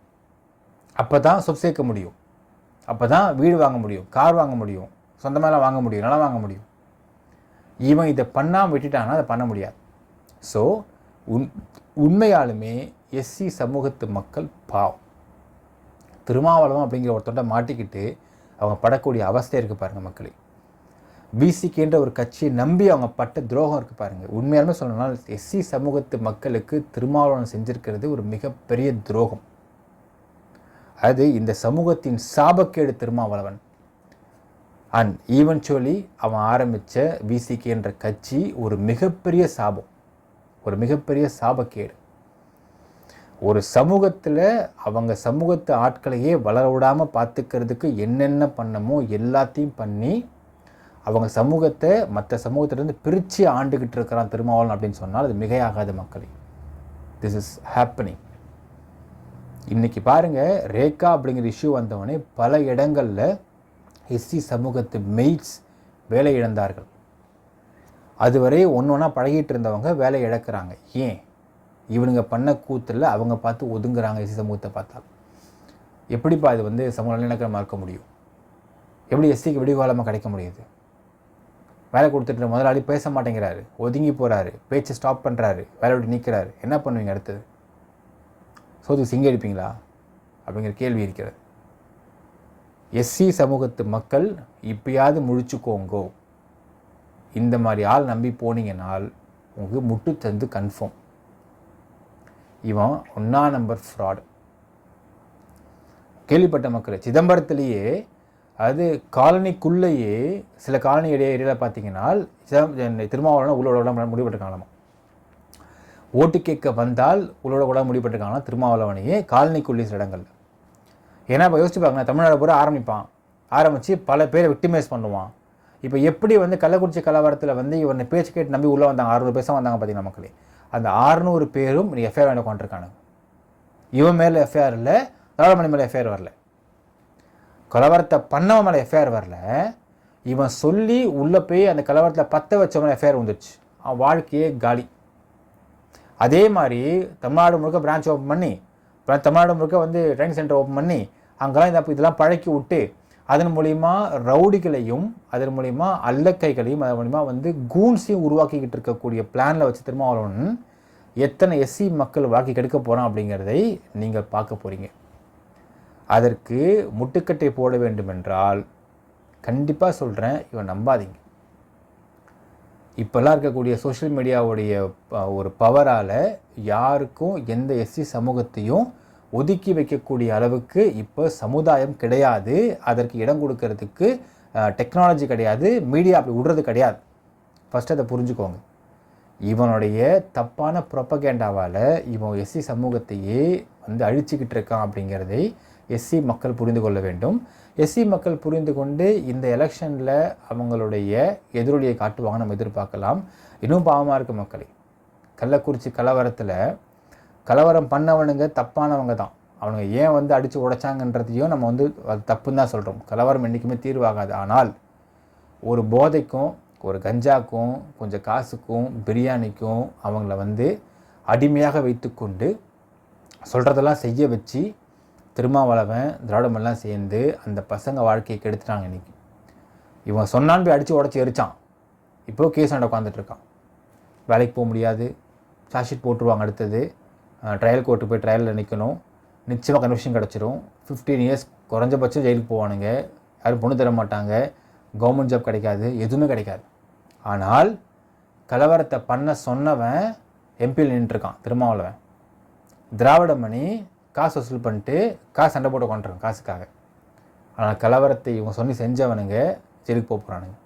அப்போ தான் சொத்து சேர்க்க முடியும், அப்போ தான் வீடு வாங்க முடியும், கார் வாங்க முடியும், சொந்தமாலாம் வாங்க முடியும், நிலம் வாங்க முடியும். இவன் இதை பண்ணாமல் விட்டுட்டான்னா அதை பண்ண முடியாது. ஸோ உண்மையாலுமே எஸ்சி சமூகத்து மக்கள் பாவம். திருமாவளவன் அப்படிங்கிற ஒருத்தொண்ட மாட்டிக்கிட்டு அவங்க படக்கூடிய அவஸ்தை இருக்குது பாருங்கள் மக்களே. பிசிகேன்ற ஒரு கட்சியை நம்பி அவங்க பட்ட துரோகம் இருக்குது பாருங்கள். உண்மையாலுமே சொல்லணும்னா எஸ்சி சமூகத்து மக்களுக்கு திருமாவளவன் செஞ்சுருக்கிறது ஒரு மிகப்பெரிய துரோகம். அது இந்த சமூகத்தின் சாபக்கேடு திருமாவளவன். அண்ட் ஈவென்ச்சுவலி அவன் ஆரம்பித்த பிசிகேன்ற கட்சி ஒரு மிகப்பெரிய சாபம், ஒரு மிகப்பெரிய சாபக்கேடு. ஒரு சமூகத்தில் அவங்க சமூகத்து ஆட்களையே வளர விடாமல் பார்த்துக்கிறதுக்கு என்னென்ன பண்ணமோ எல்லாத்தையும் பண்ணி அவங்க சமூகத்தை மற்ற சமூகத்திலேருந்து பிரித்து ஆண்டுக்கிட்டு இருக்கிறான் திருமாவளவன் அப்படின்னு சொன்னால் அது மிகையாகாத மக்களே. This is happening. இன்றைக்கி பாருங்கள், ரேகா அப்படிங்கிற இஷ்யூ வந்தவொடனே பல இடங்களில் எஸ்சி சமூகத்து மெய்ட்ஸ் வேலை இழந்தார்கள். அதுவரை ஒன்று ஒன்றா பழகிட்டு இருந்தவங்க வேலை இழக்கிறாங்க. ஏன்? இவனுங்க பண்ண கூத்தில் அவங்க பார்த்து ஒதுங்குறாங்க. எஸ்சி சமூகத்தை பார்த்தா எப்படிப்பா இது வந்து சமூக நல்லிணக்கமாக இருக்க முடியும்? எப்படி எஸ்சிக்கு விடிகாலமாக கிடைக்க முடியுது? வேலை கொடுத்துட்டு முதலாளி பேச மாட்டேங்கிறாரு, ஒதுங்கி போகிறாரு, பேச்சு ஸ்டாப் பண்ணுறாரு, வேலை விட்டு நீக்கிறாரு. என்ன பண்ணுவீங்க அடுத்தது? சோதுக்கு சிங்க அடிப்பீங்களா அப்படிங்கிற கேள்வி இருக்கிறது. எஸ்சி சமூகத்து மக்கள் இப்பயாவது முழிச்சுக்கோங்கோ. இந்த மாதிரி ஆள் நம்பி போனீங்கன்னால் உங்களுக்கு முட்டு தந்து கன்ஃபார்ம். இவன் 1ஆம் நம்பர் ஃப்ராடு. கேள்விப்பட்ட மக்கள் சிதம்பரத்திலேயே, அது காலனிக்குள்ளேயே சில காலனி ஏரியாவில் பார்த்தீங்கன்னா திருமாவளவன் உள்ளோட முடிவுபட்டிருக்காங்களாமா. ஓட்டு கேட்க வந்தால் உள்ளோட கூட முடிவுபட்டிருக்காங்கன்னா திருமாவளவனையே காலனிக்குள்ளே சில இடங்களில். ஏன்னா இப்போ யோசிச்சு பாருங்க, தமிழ்நாடு பூரா ஆரம்பித்து பல பேரை விக்டிமைஸ் பண்ணுவான். இப்போ எப்படி வந்து கள்ளக்குறிச்சி கலவரத்தில் வந்து இவனை பேச்சு கேட்டு நம்பி உள்ளே வந்தாங்க, 600 பேச வந்தாங்க பார்த்தீங்கன்னா மக்களே. அந்த 600 பேரும் நீ எஃப்ஐஆர் வேண்ட கொண்டிருக்கானுங்க. இவன் மேலே எஃப்ஐஆர் இல்லை, தாராளமணி மேலே எஃப்ஐஆர் வரல, கலவரத்தை பண்ணவன் மேலே எஃப்ஐஆர் வரல. இவன் சொல்லி உள்ளே போய் அந்த கலவரத்தில் 10 வச்சவன் எஃப்ஐஆர் வந்துடுச்சு. அவன் வாழ்க்கையே காலி. அதே மாதிரி தமிழ்நாடு முழுக்க பிரான்ச் ஓப்பன் பண்ணி, தமிழ்நாடு முழுக்க வந்து ட்ரைனிங் சென்டர் ஓப்பன் பண்ணி அங்கெல்லாம் இதெல்லாம் பழக்கி விட்டு அதன் மூலிமா ரவுடிகளையும் அதன் மூலிமா அல்லக்கைகளையும் அதன் மூலிமா வந்து கூன்ஸையும் உருவாக்கிக்கிட்டு இருக்கக்கூடிய பிளானில் வச்சு திருமாவளவன் எத்தனை எஸ்சி மக்கள் வாழ்க்கை கெடுக்க போகிறான் அப்படிங்கிறதை நீங்கள் பார்க்க போகிறீங்க. அதற்கு முட்டுக்கட்டை போட வேண்டும் என்றால் கண்டிப்பாக சொல்கிறேன், இவன் நம்பாதீங்க. இப்போல்லாம் இருக்கக்கூடிய சோஷியல் மீடியாவுடைய ஒரு பவரால் யாருக்கும் எந்த எஸ்சி சமூகத்தையும் ஒதுக்கி வைக்கக்கூடிய அளவுக்கு இப்போ சமுதாயம் கிடையாது. அதற்கு இடம் கொடுக்கறதுக்கு டெக்னாலஜி கிடையாது, மீடியா அப்படி விடுறது கிடையாது. ஃபஸ்ட்டு அதை புரிஞ்சுக்கோங்க. இவனுடைய தப்பான ப்ரொபகேண்டாவால் இவன் எஸ்சி சமூகத்தையே வந்து அழிச்சிக்கிட்டு இருக்கான் அப்படிங்கிறதை எஸ்சி மக்கள் புரிந்து கொள்ள வேண்டும். எஸ்சி மக்கள் புரிந்து கொண்டு இந்த எலெக்ஷனில் அவங்களுடைய எதிரொலியை காட்டுவாங்க நம்ம எதிர்பார்க்கலாம். இன்னும் பாவமாக இருக்க மக்களை, கள்ளக்குறிச்சி கலவரத்தில் கலவரம் பண்ணவனுங்க தப்பானவங்க தான். அவனுங்க ஏன் வந்து அடித்து உடைச்சாங்கன்றதையும் நம்ம வந்து அது தப்புன்னு தான் சொல்கிறோம். கலவரம் என்றைக்குமே தீர்வாகாது. ஆனால் ஒரு போதைக்கும் ஒரு கஞ்சாக்கும் கொஞ்சம் காசுக்கும் பிரியாணிக்கும் அவங்கள வந்து அடிமையாக வைத்துக்கொண்டு சொல்கிறதெல்லாம் செய்ய வச்சு திருமாவளவன் திராவிடமெல்லாம் சேர்ந்து அந்த பசங்க வாழ்க்கையை கெடுத்துட்டாங்க. இன்றைக்கி இவன் சொன்னான்னு போய் அடித்து உடச்சி எரிச்சான். இப்போது கேஸ் ஆண்ட உட்காந்துட்ருக்கான். வேலைக்கு போக முடியாது, சார்ஜ் ஷீட் போட்டுருவாங்க. அடுத்தது ட்ரையல் கோர்ட்டு போய் ட்ரையலில் நிற்கணும். நிச்சயமாக கன்விக்ஷன் கிடச்சிரும். 15 இயர்ஸ் குறைஞ்சபட்சம் ஜெயிலுக்கு போவானுங்க. யாரும் பொண்ணு தர மாட்டாங்க, கவர்மெண்ட் ஜாப் கிடைக்காது, எதுவுமே கிடைக்காது. ஆனால் கலவரத்தை பண்ண சொன்னவன் எம்பியில் நின்றுருக்கான் திருமாவளவன். திராவிடமணி காசு வசூல் பண்ணிட்டு சண்டை போட்டு கொண்டுருக்கான் காசுக்காக. ஆனால் கலவரத்தை இவங்க சொல்லி செஞ்சவனுங்க ஜெயிலுக்கு போக போகிறானுங்க.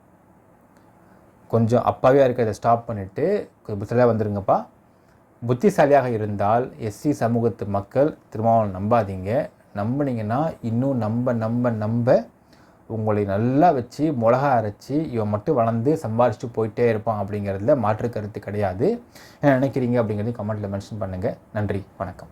கொஞ்சம் அப்பாவியாக இருக்க இதை ஸ்டாப் பண்ணிவிட்டு புத்திசாலியாக வந்துருங்கப்பா. புத்திசாலியாக இருந்தால் எஸ்சி சமூகத்து மக்கள் திருமாவளவன் நம்பாதீங்க. நம்பினீங்கன்னா இன்னும் நம்ப உங்களை நல்லா வச்சு மிளகா அரைச்சி இவன் மட்டும் வளர்ந்து சம்பாரிச்சுட்டு போயிட்டே இருப்பான் அப்படிங்கிறதுல மாற்று கருத்து கிடையாது. என்ன நினைக்கிறீங்க அப்படிங்கிறதையும் கமெண்ட்டில் மென்ஷன் பண்ணுங்கள். நன்றி, வணக்கம்.